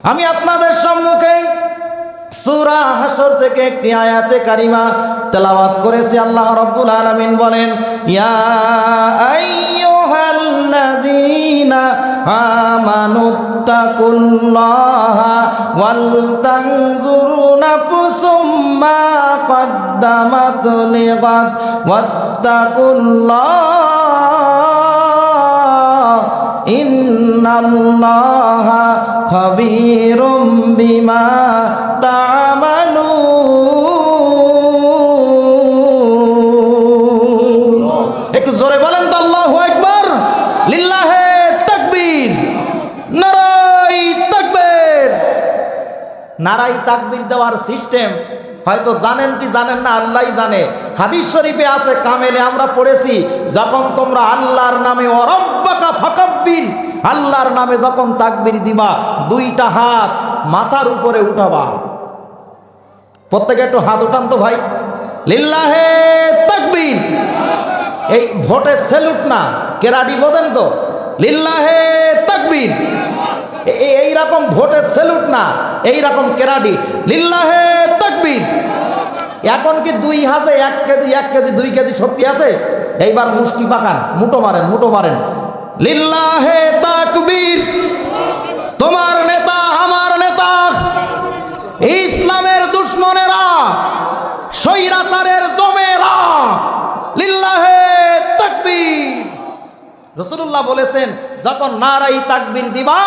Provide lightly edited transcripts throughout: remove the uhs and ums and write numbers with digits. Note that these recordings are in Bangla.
আমি আপনাদের সম্মুখে সূরা হাসর থেকে একটি আয়াতে কারিমা তেলাওয়াত করেছি। আল্লাহ রাব্বুল আলামিন বলেন, ইয়া আইয়ুহাল্লাযীনা আমানুত্তাকুল্লাহা ওয়াল তানজুরু নাফসুম মা কদ্দামাত লিগাদ ওয়াত্তাকুল্লাহ ইন্নাল্লাহা খাবীরুম বিমা তা'মালুন। একটু জোরে বলেন তো আল্লাহু আকবার, লিল্লাহে তাকবীর, নারায়ে তাকবীর। নারায়ে তাকবীর দেওয়ার সিস্টেম হয়তো জানেন কি জানেন না, আল্লাহই জানে। হাদিস শরীফে আছে, কামেলে আমরা পড়েছি, যখন তোমরা আল্লাহর নামে ওয়ারাব্বাকা ফাকাব্বির, আল্লাহর নামে যখন তাকবীর দিবা, দুইটা হাত মাথার উপরে উঠাবা। প্রত্যেকে একটু হাত উঠান তো ভাই, লিল্লাহে তাকবীর। এই ভোটে স্যালুট না, কেরাডি বোঝেন তো, লিল্লাহে তাকবীর। এইরকম ভোটের স্যালুট না, এইরকম কেরাডি, লিল্লাহে তাকবীর। এখন কি 2 হাজে 1 কেজি 1 কেজি 2 কেজি শক্তি আছে? এইবার মুষ্টি পাকান, মুটো মারেন, মুটো মারেন, লিল্লাহে তাকবীর। তোমার নেতা, আমার নেতা, ইসলামের দুশমনেরা, স্বৈরাচারের জমেরা, লিল্লাহে তাকবীর। রাসূলুল্লাহ বলেছেন, যখন নারায়ে তাকবীর দিবা,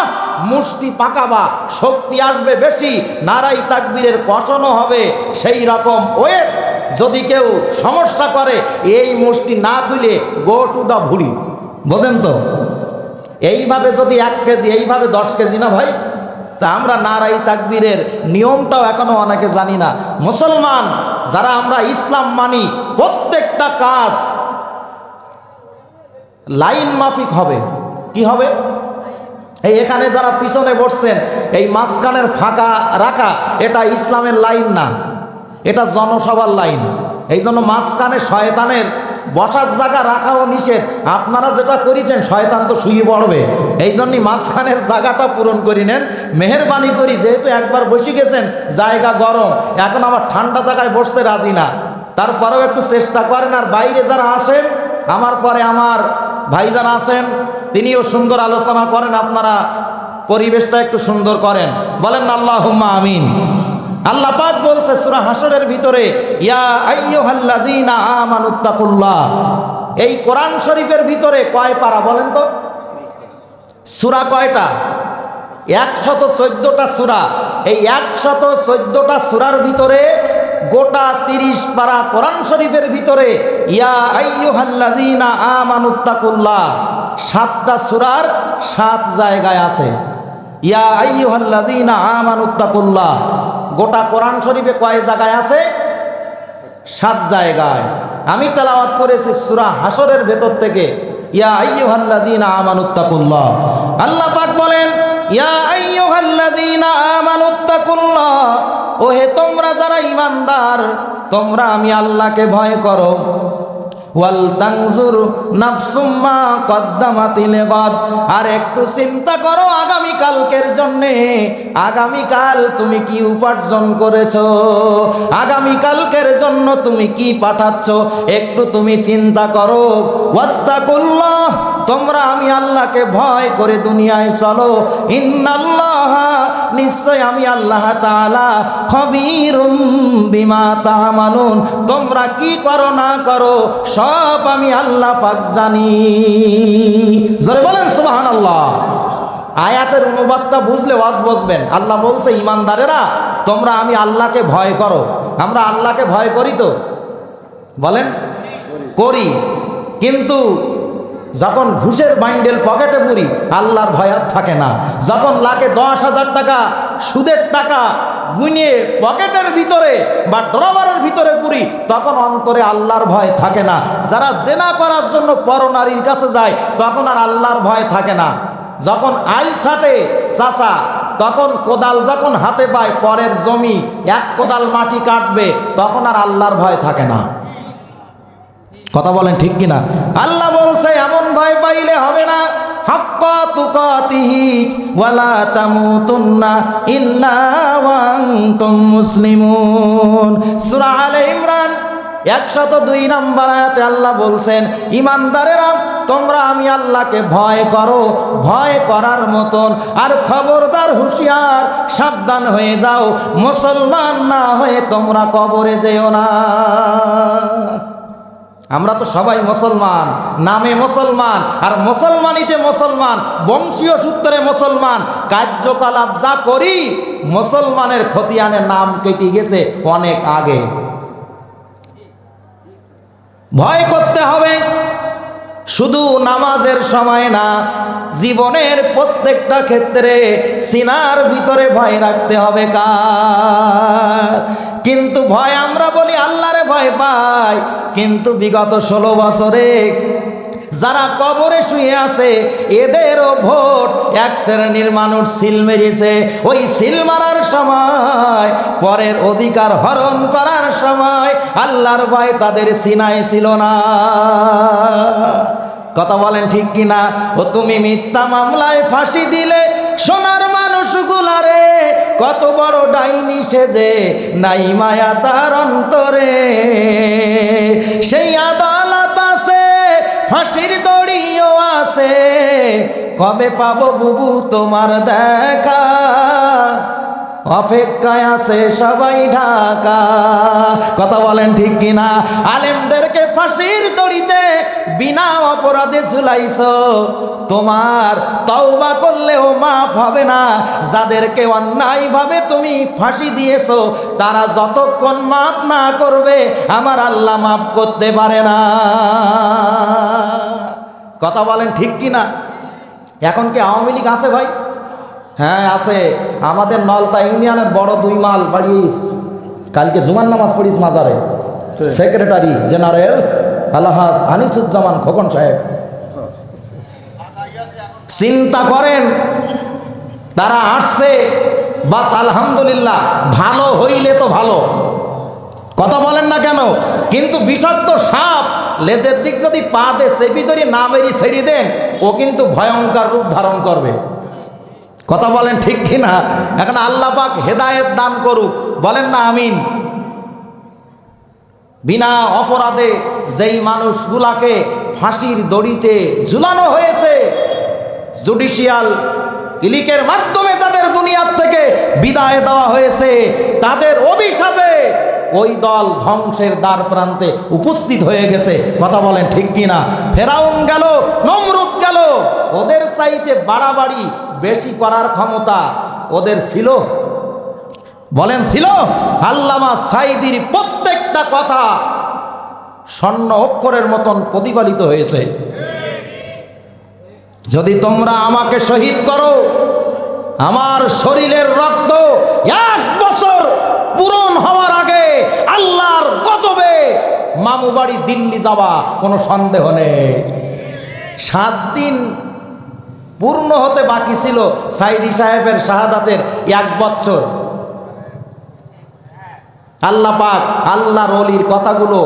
মুষ্টি পাকাবা, শক্তি আসবে বেশি, নারায়ে তাকবীরের কষণও হবে সেই রকম ওয়েট। যদি কেউ সমস্যা করে, এই মুষ্টি না খুলে গো টু দা ভুড়ি, বোঝেন তো? এইভাবে যদি 1 কেজি, এইভাবে 10 কেজি না ভাই। তা আমরা নারায়ে তাকবীরের নিয়মটাও এখনো অনেকে জানি না। মুসলমান যারা আমরা ইসলাম মানি, প্রত্যেকটা কাজ লাইন মাফিক হবে। কি হবে? এই এখানে যারা পিছনে বসছেন, এই মাঝখানের ফাঁকা রাখা, এটা ইসলামের লাইন না, এটা জনসভার লাইন। এই জন্য মাঝখানে শয়তানের বসার জায়গা রাখাও নিষেধ। আপনারা যেটা করেছেন, শয়তান তো শুয়ে পড়বে, এই জন্যই মাঝখানের জায়গাটা পূরণ করে নেন। মেহেরবানি করি, যেহেতু একবার বসে গেছেন, জায়গা গরম, এখন আবার ঠান্ডা জায়গায় বসতে রাজি না, তারপরেও একটু চেষ্টা করেন। আর বাইরে যারা আসেন, আমার পরে আমার ভাই যারা আছেন, তিনিও সুন্দর আলোচনা করেন, আপনারা পরিবেশটা একটু সুন্দর করেন, বলেন না আল্লাহুম্মা আমিন। আল্লাহ পাক বলছে সূরা হাসরের ভিতরে, ইয়া আইয়ুহাল্লাযীনা আমানুত্তাকুল্লাহ। এই কোরআন শরীফের ভিতরে কয় পারা বলেন তো? সূরা কয়টা? 114টা সূরা। এই 114টা সূরার ভিতরে গোটা 30 পারা কোরআন শরীফের ভিতরে ইয়া আইয়ুহাল্লাযীনা আমানুত্তাকুল্লাহ 7টা সূরার 7 জায়গায় আছে। ইয়া আইয়ুহাল্লাযীনা আমানুত্তাকুল্লাহ গোটা কোরআন শরীফে কয় জায়গায় আছে? 7 জায়গায়। আমি তেলাওয়াত করেছি সূরা হাসরের ভেতর থেকে, ইয়া আইয়ুহাল্লাযীনা আমানুত্তাকুল্লাহ। আল্লাহ পাক বলেন, ইয়া আইয়ুহাল্লাযীনা আমানুত্তাকুল্লাহ, ওহে তোমরা যারা ঈমানদার, তোমরা আমি আল্লাহকে ভয় করো। ওয়াল তানজুর নাফসুম মা কদ্দামাত লিগাদ, আর একটু চিন্তা করো আগামী কালকের জন্যে। আগামীকাল তুমি কি উপার্জন করেছো, আগামী কালকের জন্য তুমি কি পাঠাচ্ছ, একটু তুমি চিন্তা করো। ওয়াত্তাকুল্লাহ, তোমরা আমি আল্লাহকে ভয় করে দুনিয়ায় চলো। ইন্নাল্লাহা, নিশ্চয় আমি আল্লাহ তাআলা, খবীরুম বিমা তা'মালুন, তোমরা কি করো না করো সব আমি আল্লাহ পাক জানি। জোরে বলেন সুবহানাল্লাহ। আয়াতের অনুবাদটা বুঝলে ওয়াজ বুঝবেন। আল্লাহ বলছে, ঈমানদারেরা তোমরা আমি আল্লাহকে ভয় করো। আমরা আল্লাহকে ভয় করি তো, বলেন করি, কিন্তু যখন ঘুষের বান্ডেল পকেটে পুরি, আল্লাহর ভয় আর থাকে না। যখন লাখে 10,000 টাকা সুদের টাকা গুনিয়ে পকেটের ভিতরে বা ড্রয়ারের ভিতরে পুরি, তখন অন্তরে আল্লাহর ভয় থাকে না। যারা জেনা করার জন্য পরনারীর কাছে যায়, তখন আর আল্লাহর ভয় থাকে না। যখন আইল ছাটে চাচা, তখন কোদাল যখন হাতে পায়, পরের জমি 1 কোদাল মাটি কাটবে, তখন আর আল্লাহর ভয় থাকে না। কথা বলেন ঠিক কিনা? আল্লাহ বলছে, এমন ভয় পাইলে হবে না। হাক্কা তুকাতিহি ওয়া লা তামুতুন্না ইল্লা ওয়া আনতুম মুসলিমুন। সূরা আলে ইমরান 102 নম্বর আয়াতে আল্লাহ বলছেন, ইমানদারেরা তোমরা আমি আল্লাহকে ভয় করো, ভয় করার মতন, আর খবরদার হুঁশিয়ার সাবধান হয়ে যাও, মুসলমান না হয়ে তোমরা কবরে যেও না। আমরা তো সবাই মুসলমান, নামে মুসলমান, আর মুসলমানিতে মুসলমান, বংশীয় সূত্রে মুসলমান, কার্যকলাপ যা করি মুসলমানের খতিয়ানে নাম কেটে গেছে অনেক আগে। ভয় করতে হবে, শুধু নামাজের সময় না, জীবনের প্রত্যেকটা ক্ষেত্রে সিনার ভিতরে ভয় রাখতে হবে। কার? কিন্তু ভয় আমরা বলি আল্লাহরে ভয় পাই, কিন্তু বিগত 16 বছরে যারা কবরে শুয়ে আছে এদেরও ভোট এক শ্রেণীর মানুষ সিল মেরেছে। ওই সিল মারার সময়, পরের অধিকার হরণ করার সময় আল্লাহর ভয় তাদের সিনায় ছিল না। কথা বলেন ঠিক কিনা? ও তুমি মিথ্যা মামলায় ফাঁসি দিলে সোনার মানুষগুলারে, কত বড় ডাইনি সেজে নাই মায়া তার অন্তরে। সেই আদালত আছে, ফাঁসির দড়িও আছে, কবে পাবো বুবু তোমার দেখা, অপেক্ষায় আছে সবাই ঢাকা। কথা বলেন ঠিক কিনা? আলেমদেরকে ফাঁসির দড়িতে বিনা অপরাধে ঝুলাইছো, তোমার তওবা করলেও মাফ হবে না। যাদেরকে অন্যায়ভাবে তুমি ফাঁসি দিয়েছো তারা যতক্ষণ মাফ না করবে আমার আল্লাহ মাফ করতে পারে না। কথা বলেন ঠিক কিনা? এখন কি আওয়ামী লীগ আছে ভাই? হ্যাঁ আছে। আমাদের নলতা ইউনিয়নের বড় 2 মাল বাড়িস, কালকে জুমার নামাজ পড়িস মাজারে, সেক্রেটারি জেনারেল আলহাজ আনিসুজ্জামান খোকন সাহেব। চিন্তা করেন, তারা আসছে, বাস আলহামদুলিল্লাহ, ভালো হইলে তো ভালো। কথা বলেন না কেন? কিন্তু বিষাক্ত সাপ লেজের দিক যদি পা দে চেপি ধরে না মেরি ছেড়ে দেন, ও কিন্তু ভয়ঙ্কর রূপ ধারণ করবে। কথা বলেন ঠিক কিনা? এখন আল্লাহ পাক হেদায়েত দান করুক, বলেন না আমিন। বিনা অপরাধে যেই মানুষগুলাকে ফাঁসির দড়িতে ঝুলানো হয়েছে, জুডিশিয়াল ক্লিকের মাধ্যমে তাদের দুনিয়ার থেকে বিদায় দেওয়া হয়েছে, তাদের অভিশাপে ওই দল ধ্বংসের দ্বার প্রান্তে উপস্থিত হয়ে গেছে। কথা বলেন ঠিক কিনা? ফেরাউন গেল, নমরুদ গেল, ওদের চাইতে বাড়াবাড়ি বেশি করার ক্ষমতা ওদের ছিল? বলেন ছিল? আল্লামা সাঈদীর প্রত্যেকটা কথা স্বর্ণ অক্ষরের মতন প্রতিফলিত হয়েছে। যদি তোমরা আমাকে শহীদ করো, আমার শরীরের রক্ত 1 বছর পূরণ হওয়ার আগে আল্লাহর গজবে মামু বাড়ি দিল্লি যাওয়া কোনো সন্দেহ নেই। 7 দিন পূর্ণ হতে বাকি ছিল সাঈদী সাহেবের শাহাদাতের 1 বছর। আল্লাহ পাক আল্লাহর ওলির কথাগুলো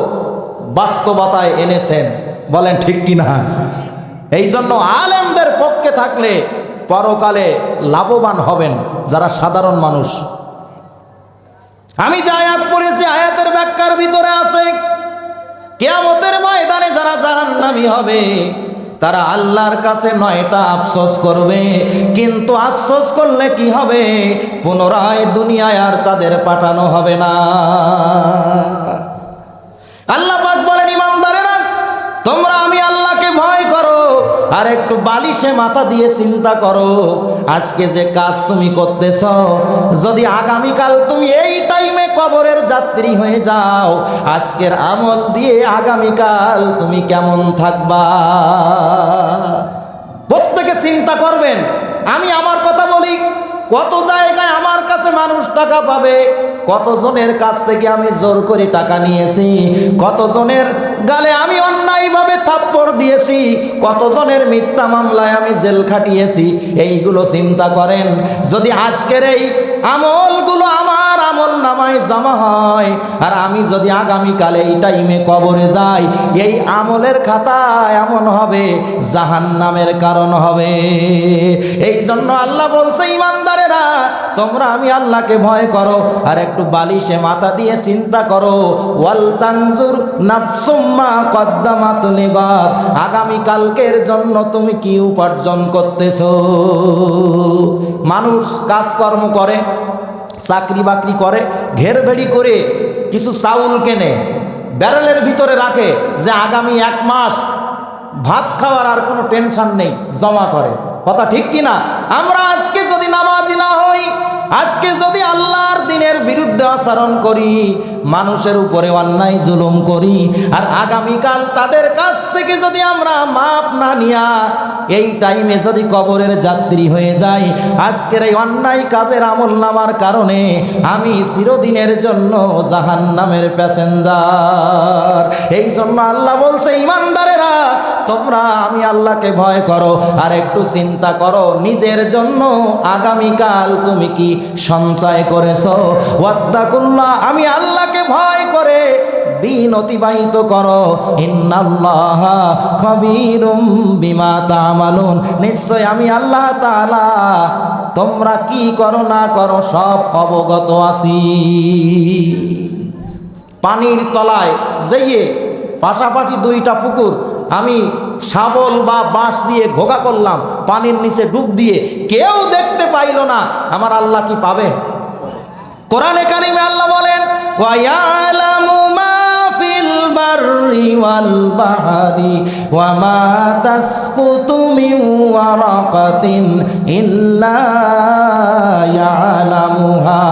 বাস্তবতায় এনেছেন। বলেন ঠিক কিনা? এই জন্য আলেমদের পক্ষে থাকলে পরকালে লাভবান হবেন যারা সাধারণ মানুষ। আমি যে আয়াত পড়েছি, আয়াতের ব্যাখ্যার ভিতরে আছে কিয়ামতের ময়দানে যারা জাহান্নামী হবে তারা আল্লাহর কাছে 9টা আফসোস করবে, কিন্তু আফসোস করলে কি হবে? পুনরায় দুনিয়ায় আর তাদের পাঠানো হবে না। আল্লাহ পাক বলেন, ইমানদারেরা তোমরা আমি আল্লাহকে ভয় করো, আর একটু বালিশে মাথা দিয়ে চিন্তা করো, আজকে যে কাজ তুমি করতেছ, যদি আগামীকাল তুমি এই টাইমে কবরের যাত্রী হয়ে যাও, আজকের আমল দিয়ে আগামীকাল তুমি কেমন থাকবা? প্রত্যেকে চিন্তা করবেন। আমি আমার কথা বলি, কত জায়গায় আমার কাছে মানুষ টাকা পাবে, কতজনের কাছ থেকে আমি জোর করে টাকা নিয়েছি, কতজনের গালে আমি অন্যায়ভাবে থাপ্পড় দিয়েছি, কতজনের মিথ্যা মামলায় আমি জেল খাটিয়েছি। এইগুলো চিন্তা করেন। যদি আজকের এই আমলগুলো আমার আমল নামায় জমা হয়, আর আমি যদি আগামীকালে এই টাইমে কবরে যাই, এই আমলের খাতা এমন হবে জাহান্নামের কারণ হবে। এই জন্য আল্লাহ বলছে, ইমানদারেরা তোমরা আমি আল্লাহকে ভয় করো, আর একটু বালিশে মাথা দিয়ে চিন্তা করো, ওয়াল তানজুর নাফসুম মা কদ্দামাত লিগাদ, আগামীকালকের জন্য তুমি কি উপার্জন করতেছো। মানুষ কাজকর্ম করে, চাকরি বাকরি করে, ঘের বেড়ি করে কিছু চাউল কেনে, ব্যারেলের ভিতরে রাখে যে আগামী 1 মাস ভাত খাওয়ার আর কোনো টেনশন নেই, জমা করে। কথা ঠিক কিনা? আমরা আজকে যদি নামাজি না হই, আজকে যদি আল্লাহর দ্বীনের বিরুদ্ধে আচরণ করি, মানুষের উপরে অন্যায় জুলুম করি, আর আগামীকাল তাদের কাছ থেকে যদি আমরা মাপ না নিয়া এই টাইমে যদি কবরের যাত্রী হয়ে যাই, আজকের এই অন্যায় কাজের আমল নামার কারণে আমি চিরদিনের জন্য জাহান্নামের প্যাসেঞ্জার। এই জন্য আল্লাহ বলছে, ইমানদারেরা তোমরা আমি আল্লাহকে ভয় করো, আর একটু চিন্তা করো নিজের জন্য আগামীকাল তুমি কি সঞ্চয় করেছো। ওয়াত্তাকুল্লাহ, আমি আল্লাহকে ভয় করে দিন অতিবাহিত করো। ইন্নাল্লাহা খাবীরুম বিমা তা'মালুন, নিশ্চয় আমি আল্লাহ তাআলা তোমরা কি করো না করো সব অবগত আছি। পানির তলায় যেয়ে পাশাপাশি 2টা পুকুর আমি শাবল বা বাঁশ দিয়ে ঘোগা করলাম, পানির নিচে ডুব দিয়ে, কেউ দেখতে পাইল না, আমার আল্লাহ কি পাবে? কোরআনে কারিমে আল্লাহ বলেন, ওয়া ইয়ালামু মা ফিল বাররি ওয়াল বাহরি ওয়া মা তাসকুতু মিন ওয়ারাকাতিন ইল্লা ইয়ালামুহা।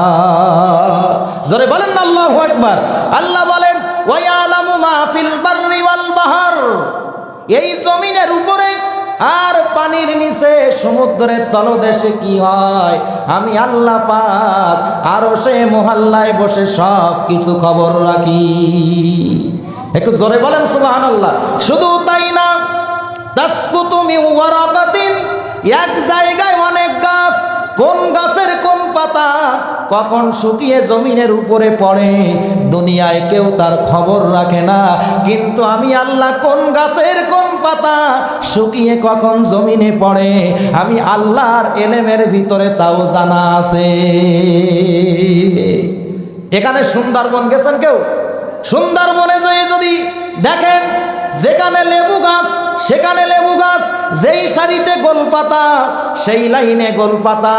জোরে বলেন না আল্লাহু আকবার। আল্লাহ বলেন, ওয়া ইয়ালামু মা ফিল বাররি ওয়াল বাহর, এই জমিনের উপরে আর পানির নিচে সমুদ্রের তলদেশে কি হয়, আমি আল্লাহ পাক আরশে মহল্লায় বসে সব কিছু খবর রাখি। একটু জোরে বলেন সুবহানাল্লাহ। শুধু তাই না, তাসকুতু মিন ওয়ারাকাতিন, এক জায়গায় অনেক গাছ, কোন গাছের কোন পাতা কখন শুকিয়ে জমিনের উপরে পড়ে, দুনিয়ায় কেউ তার খবর রাখে না, কিন্তু আমি আল্লাহ কোন গাছের কোন পাতা শুকিয়ে কখন জমিনে পড়ে, আমি আল্লাহর এলেমের ভিতরে তাও জানা আছে। এখানে সুন্দরবন গেছেন কেউ? সুন্দরবনে যেয়ে যদি দেখেন, যেখানে লেবু গাছ সেখানে লেবু গাছ, যেই সারিতে গোলপাতা সেই লাইনে গোলপাতা,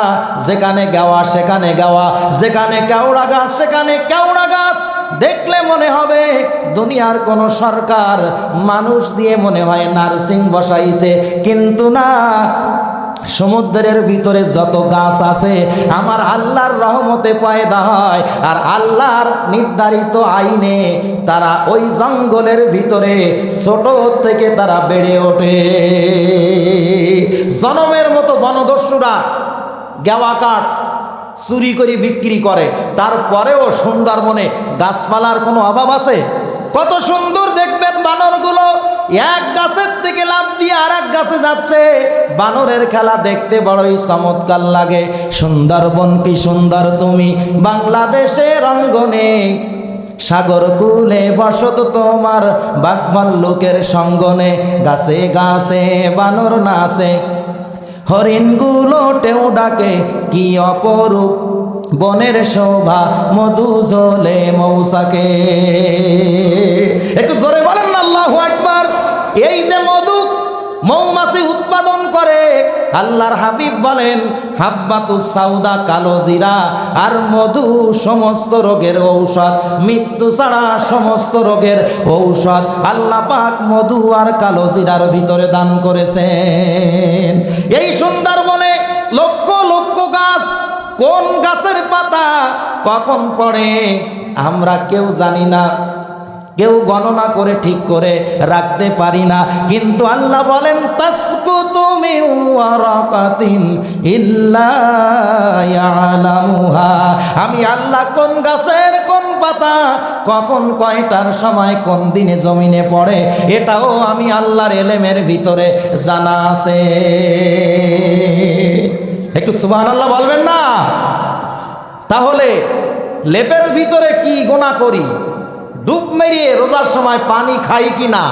যেখানে গাওয়া সেখানে গাওয়া, যেখানে কেওড়া গাছ সেখানে কেওড়া গাছ। দেখলে মনে হবে দুনিয়ার কোন সরকার মানুষ দিয়ে মনে হয় নার্সিং বসাইছে, কিন্তু না, সমুদ্রের ভিতরে যত গাছ আছে আমার আল্লাহর রহমতে পয়দা হয়, আর আল্লাহর নির্ধারিত আইনে তারা ওই জঙ্গলের ভিতরে ছোট থেকে তারা বেড়ে ওঠে। জনমের মতো বনদস্যুরা গেওয়া কাঠ চুরি করে বিক্রি করে, তারপরেও সুন্দরবনে গাছপালার কোনো অভাব আছে? কত সুন্দর দেখবেন বানরগুলো এক গাছের থেকে লাফ দিয়ে আর এক গাছে যাচ্ছে, বানরের খেলা দেখতে বড়ই চমৎকার লাগে। সুন্দরবন কি সুন্দর তুমি বাংলাদেশের অঙ্গনে, সাগর কূলে বসত তোমার বাঘভাল্লুকের সঙ্গনে, গাছে গাছে বানর নাচে, হরিণগুলো টেউ ডাকে, কি অপরূপ বনের শোভা, মধু ঝোলে মৌসাকে। একটু জোরে বলেন না আল্লাহু আকবার। এই যে মধু মৌমাছি উৎপাদন করে, আল্লাহর হাবিব বলেন হাব্বাতুস সাউদা, কালো জিরা আর মধু সমস্ত রোগের ঔষধ, মৃত্যু ছাড়া সমস্ত রোগের ঔষধ আল্লাহ পাক মধু আর কালো জিরার ভিতরে দান করেছেন। এই সুন্দরবনে লক্ষ লক্ষ গাছ, কোন গাছের পাতা কখন পড়ে আমরা কেউ জানি না, কেউ গণনা করে ঠিক করে রাখতে পারি না, কিন্তু আল্লাহ বলেন তাসকুতু মিন ওয়ারাকাতিন ইল্লা ইয়ালামুহা, আমি আল্লাহ কোন গাছের কোন পাতা কখন কয়টার সময় কোন দিনে জমিনে পড়ে, এটাও আমি আল্লাহর এলেমের ভিতরে জানা আছে। একটু সুবহানাল্লাহ বলবেন না? তাহলে লেপের ভিতরে কি গোনা করি, ডুব মেরিয়ে রোজার সময় পানি খাই কি না,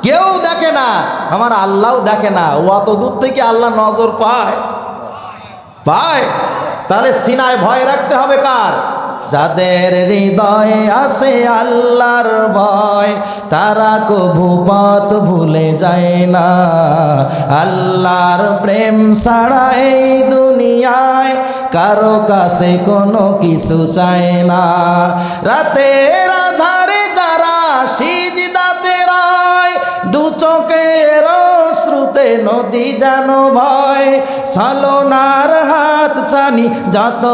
কেউ দেখে না, আমার আল্লাহও দেখে না। ও অত দূর থেকে আল্লাহ নজর পায়? পায়। তাহলে সিনায় ভয় রাখতে হবে কার? যাদের হৃদয়ে আছে আল্লাহর ভয়, তারা কভু পথ ভুলে যায় না। আল্লাহর প্রেম ছাড়া এই দুনিয়ায় কারো কাছে কোনো কিছু চায় না। রাতের আধারে যারা সিজদাতে রয়, দু চোখের শ্রুতে নদী যেন ভয়। সালোনার হাত ছানি যত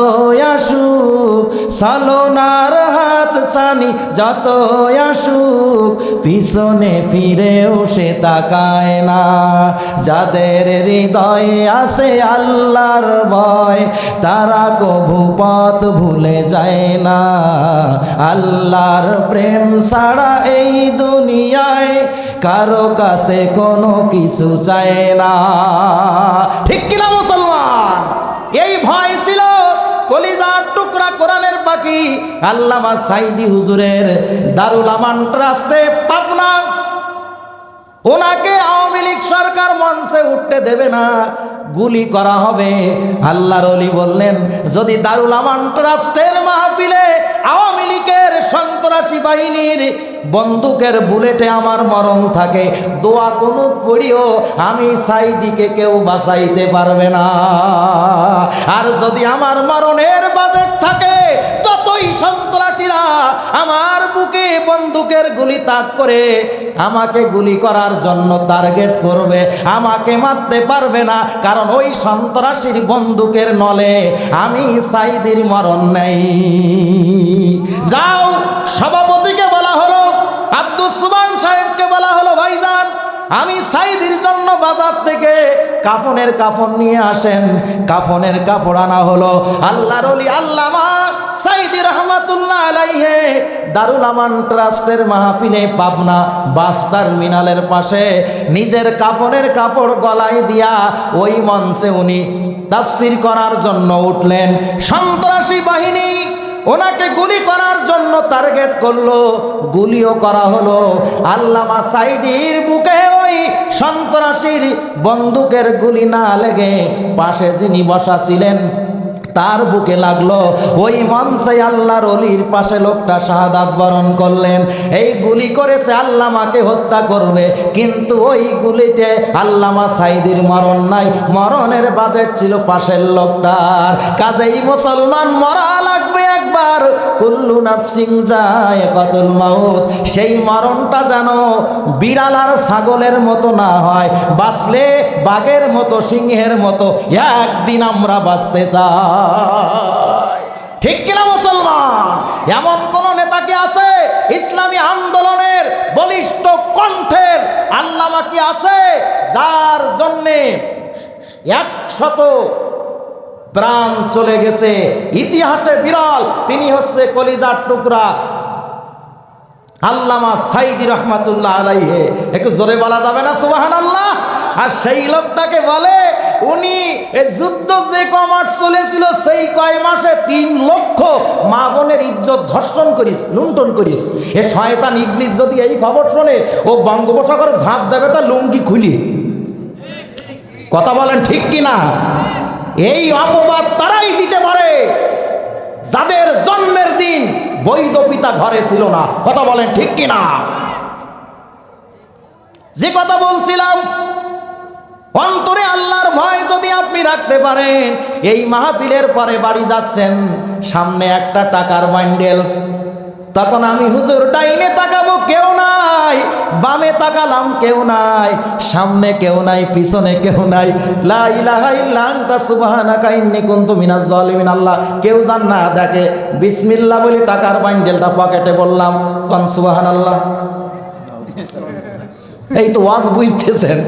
আসুক, সালোনার হাত ছানি যত আসুক, পিছনে ফিরেও সে তাকায় না। যাদের হৃদয়ে আছে আল্লাহর ভয়, তারা কভু পথ ভুলে যায় না। আল্লাহর প্রেম ছাড়া এই দুনিয়ায় কারো কাছে কোনো কিছু চায় না। ঠিক কিনা মুসলমান? এই ভয় ছিল কলিজার টুকরা কোরআনের পাখি আল্লামা সাইদি হুজুরের, দারুল আমান ট্রাস্টে পাবনা। ওনাকে আওয়ামী লীগ সরকার মঞ্চে উঠতে দেবে না, গুলি করা হবে। আল্লাহর ওলি বললেন, যদি দারুল আমান ট্রাস্টের মাহফিলে আওয়ামী লীগের সন্ত্রাসী বাহিনীর বন্দুকের বুলেটে আমার মরণ থাকে, দোয়া কুনুত পড়িও আমি সাইদিকে কেউ বাঁচাইতে পারবে না। আর যদি আমার মরণের বাজেট থাকে, যতই সন্ত্রাসীরা আমার বুকে বন্দুকের গুলি তাক করে আমাকে গুলি করার জন্য টার্গেট করবে, আমাকে মারতে পারবে না, কারণ ওই সন্ত্রাসীর বন্দুকের নলে আমি সাইদির মরণ নেই। যাও, সভাপতিকে বলা হলো, আব্দুস সুবহান সাহেবকে বলা হলো, ভাইজান আমি সাইদির জন্য বাজার থেকে কাফনের কাপড় নিয়ে আসেন। কাফনের কাপড় আনা হলো। আল্লাহর ওলি আল্লামা সাইদি রহমাতুল্লাহ আলাইহি দারুল আমান ট্রাস্টের মাহফিলে পাবনা বাস টার্মিনালের পাশে নিজের কাফনের কাপড় গলায় দিয়া ওই মঞ্চে উনি তাফসীর করার জন্য উঠলেন। সন্ত্রাসী বাহিনী ওনাকে গুলি করার জন্য টার্গেট করলো, গুলিও করা হলো। আল্লামা সাইদির বুকে ওই সন্ত্রাসীর বন্দুকের গুলি না লেগে পাশে যিনি বসা ছিলেন তার বুকে লাগলো। ওই মঞ্চে আল্লাহর ওলির পাশে লোকটা শাহাদাত বরণ করলেন। এই গুলি করেছে আল্লামাকে হত্যা করবে, কিন্তু ওই গুলিতে আল্লামা সাইদির মরণ নাই, মরণের বাজেট ছিল পাশের লোকটার। কাজেই মুসলমান মরা লাগবে একবার, কুল্লু নাফসিন যায়কাতুল মাউত। সেই মরণটা যেন বিড়াল আর ছাগলের মতো না হয়, বাঁচলে বাঘের মতো সিংহের মতো একদিন আমরা বাঁচতে চাই। ঠিক কিনা মুসলমান? এমন কোন নেতা কি আছে ইসলামী আন্দোলনের বলিষ্ঠ কণ্ঠের আল্লামা কি আছে যার জন্যে 100 প্রাণ চলে গেছে, ইতিহাসে বিরল? তিনি হচ্ছে কলিজার টুকরা আল্লামা সাইদি রহমাতুল্লাহ আলাইহি। একটু জোরে বলা যাবে না সুবহানাল্লাহ? আর সেই লোকটাকে বলে উনি যুদ্ধ যে কমার চলেছিল সেই কয় মাসে 3 লক্ষ মা বোনের ইজ্জত ধর্ষণ করিস, লুণ্ঠন করিস। এ শয়তান ইবলিস যদি এই খবর শোনে ও বঙ্গোপসাগরে ঝাঁপ দেবে তা লুঙ্গি খুলি। কথা বলেন ঠিক কিনা? এই অপবাদ তারাই দিতে পারে যাদের জন্মের দিন বৈধ পিতা ঘরে ছিল না। কথা বলেন ঠিক কিনা? যে কথা বলছিলাম, অন্তরে আল্লাহর ভয় যদি আপনি রাখতে পারেন, এই মাহফিলের পরে বাড়ি যাচ্ছেন, সামনে একটা টাকার বান্ডেল, তখন আমি হুজুর ডাইনে তাকাবো কেউ নাই, বামে তাকালাম কেউ নাই, সামনে কেউ নাই, পিছনে কেউ নাই। লা ইলাহা ইল্লা আনতা সুবহানাকা ইন্নী কুনতু মিনাজ জালিমিন। আল্লাহ কেউ জান না দেখে, বিসমিল্লাহ বলে টাকার বান্ডেলটা পকেটে বললাম, কোন সুবহানাল্লাহ। এই তো ওয়াজ বুঝতেছেন।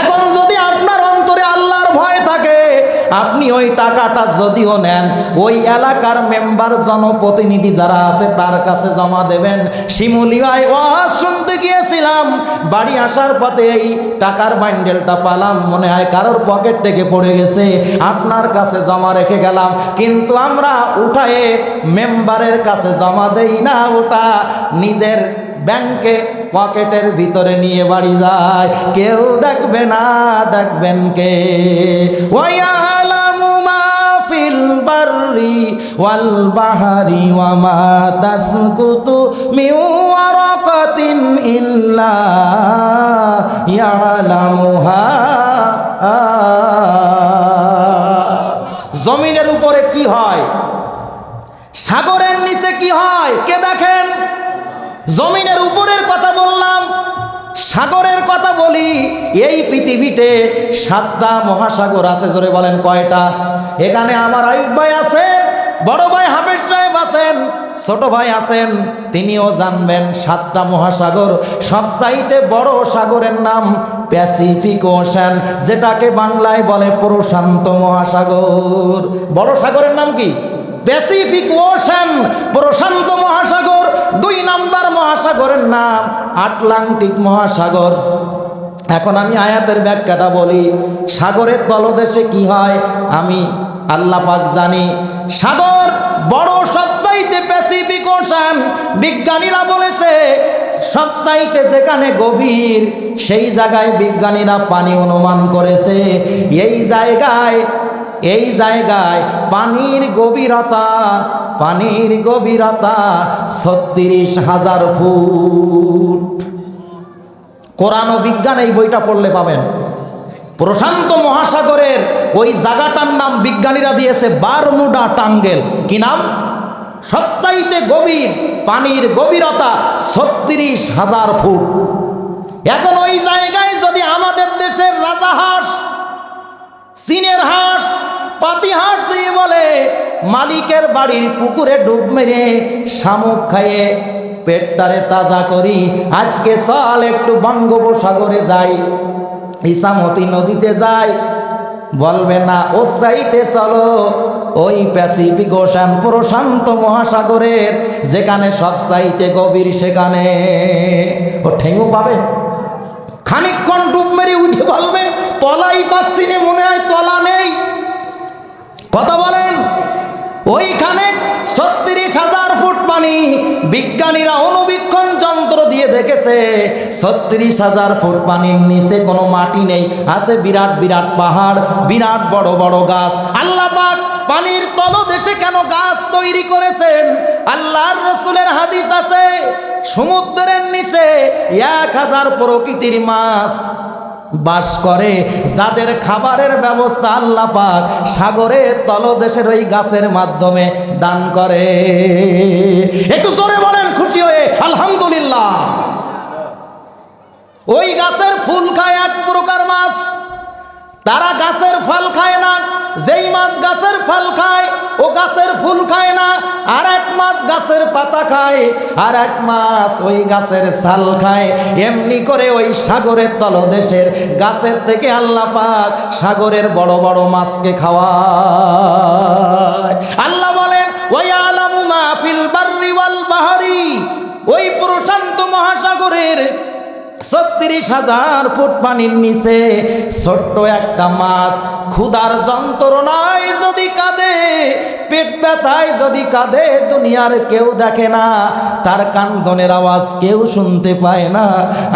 এখন যদি আপনার অন্তরে আল্লাহর ভয় থাকে, আপনি ওই টাকাটা যদিও নেন, ওই এলাকার মেম্বার জনপ্রতিনিধি যারা আছে তার কাছে জমা দেবেন। শিমুলি ভাই ওয়াজ শুনতে গিয়েছিলাম, বাড়ি আসার পথে এই টাকার বান্ডেলটা পালাম, মনে হয় কারোর পকেট থেকে পড়ে গেছে, আপনার কাছে জমা রেখে গেলাম। কিন্তু আমরা উঠায়ে মেম্বারের কাছে জমা দেই না, ওটা নিজের ব্যাংকে পকেটের ভিতরে নিয়ে বাড়ি যায়, কেউ দেখবে না, দেখবেন কে? ওয়ায়ালামু মা ফিল বাররি ওয়াল বাহরি ওয়া মা তাসকুতু মিন ওয়ারাকাতিন ইল্লা ইয়ালামুহা। জমিনের উপরে কি হয়, সাগরের নিচে কি হয়, কে দেখেন? জমিনের উপরের কথা বললাম, সাগরের কথা বলি। এই পৃথিবীতে 7টা মহাসাগর আছে, জোরে বলেন কয়টা? এখানে আমার আয়ুব ভাই আছে, বড় ভাই হাফেজ সাহেব আছেন, ছোট ভাই আছেন, তিনিও জানবেন 7টা মহাসাগর। সবচাইতে বড় সাগরের নাম প্যাসিফিক ওশান, যেটাকে বাংলায় বলে প্রশান্ত মহাসাগর। বড় সাগরের নাম কি? প্যাসিফিক ওশান, প্রশান্ত মহাসাগর। 2 নম্বর মহাসাগরের নাম আটলান্টিক মহাসাগর। এখন আমি আয়াতের ব্যাখ্যাটা বলি। সাগরের তলদেশে কি হয় আমি আল্লাহ পাক জানি। সাগর বড় সবচাইতে প্যাসিফিক ওশান। বিজ্ঞানীরা বলেছে সবচাইতে যেখানে গভীর, সেই জায়গায় বিজ্ঞানীরা পানি অনুমান করেছে। এই জায়গায় পানির গভীরতা 36,000 ফুট। কোরআন ও বিজ্ঞান এই বইটা পড়লে পাবেন। প্রশান্ত মহাসাগরের ওই জায়গাটার নাম বিজ্ঞানীরা দিয়েছে বারমুডা ট্রায়াঙ্গেল। কি নাম? সবচাইতে গভীর, পানির গভীরতা 36,000 ফুট। এখন ওই জায়গায় যদি আমাদের দেশের রাজাহাঁস, চীনের হাঁস, পাতিহাঁস দিয়ে বলে মালিকের বাড়ির পুকুরে ডুব মেরে শামুক খাইয়ে পেটটারে তাজা করি, আজকে চল একটু বঙ্গোপসাগরে যাই, ইসামতি নদীতে যাই, বলবে না, ও চাইতে চলো ওই প্যাসিফিক ওশান, প্রশান্ত মহাসাগরের যেখানে সব চাইতে গভীর, সেখানে ও ঠেঙু পাবে। খানিকক্ষণ ডুব মেরে উঠে বলবে তলাই পাচ্ছি না, মনে হয় তলা নেই। কথা বলেন, ওইখানে 36,000 ফুট পানি। বিজ্ঞানীরা অনুবীক্ষণ যন্ত্র দিয়ে দেখেছে 36,000 ফুট পানির নিচে কোনো মাটি নেই, আছে বিরাট বিরাট পাহাড়, বিরাট বড় বড় গাছ। আল্লাহ পাক পানির তলদেশে কেন গাছ তৈরি করেছেন? আল্লাহর রাসূলের হাদিস আছে, সমুদ্রের নিচে 1000 প্রকৃতির মাছ বাস করে, যাদের খাবারের ব্যবস্থা আল্লাহ পাক সাগরের তলদেশের ওই গাছের মাধ্যমে দান করে। একটু জোরে বলেন খুশি হয়ে আলহামদুলিল্লাহ। ওই গাছের ফুল খায় এক প্রকার মাছ, তারা গাছের ফল খায় না। যেই মাছ গাছের ফল খায় ও গাছের ফুল খায় না, আর এক মাছ গাছের পাতা খায়, আর এক মাছ ওই গাছের ছাল খায়। এমনি করে ওই সাগরের তলদেশের গাছের থেকে আল্লাহ পাক সাগরের বড় বড় মাছকে খাওয়ায়। আল্লাহ বলেন ওয়ায়ালামু মা ফিল বাররি ওয়াল বাহরি, ওই প্রশান্ত মহাসাগরের 36,000 ফুট পানির নিচে ছোট্ট একটা মাছ ক্ষুধার যন্ত্রণায় যদি কাঁদে, পেট ব্যথায় যদি কাঁদে, দুনিয়ার কেউ দেখে না, তার কান্দনের আওয়াজ কেউ শুনতে পায় না।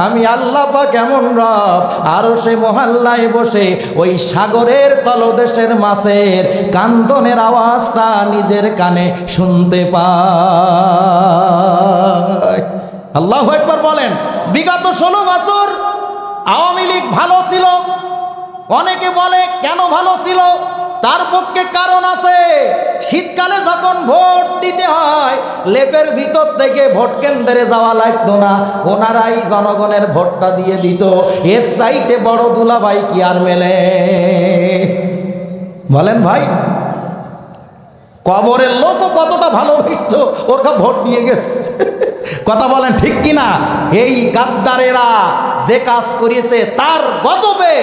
আমি আল্লাহ পাক এমন রব, আরো সে মহল্লায় বসে ওই সাগরের তলদেশের মাছের কান্দনের আওয়াজটা নিজের কানে শুনতে পায়। আল্লাহু আকবার বলেন। বিগত 16 বছর আওয়ামী লীগ ভালো ছিল। অনেকে বলে কেন ভালো ছিল? তার পক্ষে কারণ আছে। শীতকালে যখন ভোট দিতে হয়, লেপের ভিতর থেকে ভোট কেন্দ্রে যাওয়া লাগতো না, ওনারাই জনগণের ভোটটা দিয়ে দিত। এর চাইতে বড় দুলাভাই কি আর মেলে? বলেন ভাই, কবরের লোকও কতটা ভালোবাসত, ওর ভোট নিয়ে গেছে। কথা বলেন ঠিক কিনা? এই গাদ্দারেরা যে কাজ করিয়েছে তার গজবে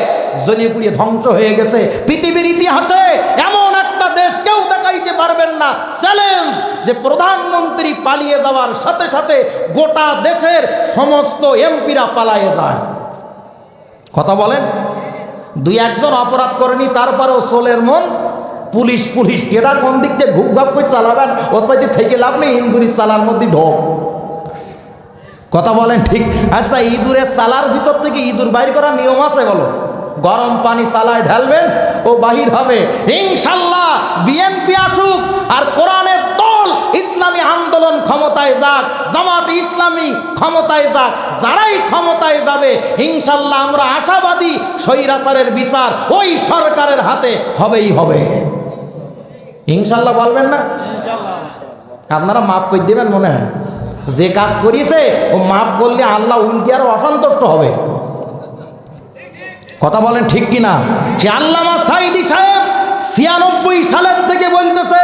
জ্বলে পুড়িয়ে ধ্বংস হয়ে গেছে। পৃথিবীর ইতিহাসে এমন একটা দেশ কেউ দেখাইতে পারবেন না, চ্যালেঞ্জ, যে প্রধানমন্ত্রী পালিয়ে যাওয়ার সাথে সাথে গোটা দেশের সমস্ত এমপিরা পালিয়ে যায়। কথা বলেন, দুই একজন অপরাধ করেনি তারপরেও সোলের মন পুলিশ পুলিশ, কেটা কোন দিক দিয়ে ঘুপ ঘাপ করে চালাবেন, ও সাইডে থেকে লাভ নেই, ইন্দুরি চালার মধ্যে ঢোক। কথা বলেন ঠিক? আচ্ছা, ইঁদুরের চালার ভিতর থেকে ইঁদুর বাইর করার নিয়ম আছে বলো? গরম পানি চালায় ঢালবেন, ও বাহির হবে। ইনশাল্লাহ বিএনপি আসুক আর কোরআনের দল ইসলামী আন্দোলন ক্ষমতায় যাক, জামাত ইসলামী ক্ষমতায় যাক, যারাই ক্ষমতায় যাবে ইনশাল্লাহ আমরা আশাবাদী স্বৈরাচারের বিচার ওই সরকারের হাতে হবেই হবে। ইনশাল্লাহ বলবেন না? আপনারা মাফ করে দেবেন মনে হয়? যে কাজ করিয়েছে ও মাফ করলে আল্লাহ উল্টে আরো অসন্তুষ্ট হবে। কথা বলেন ঠিক কিনা? সে আল্লামা সাঈদী সাহেব 96 সালের থেকে বলতেছে,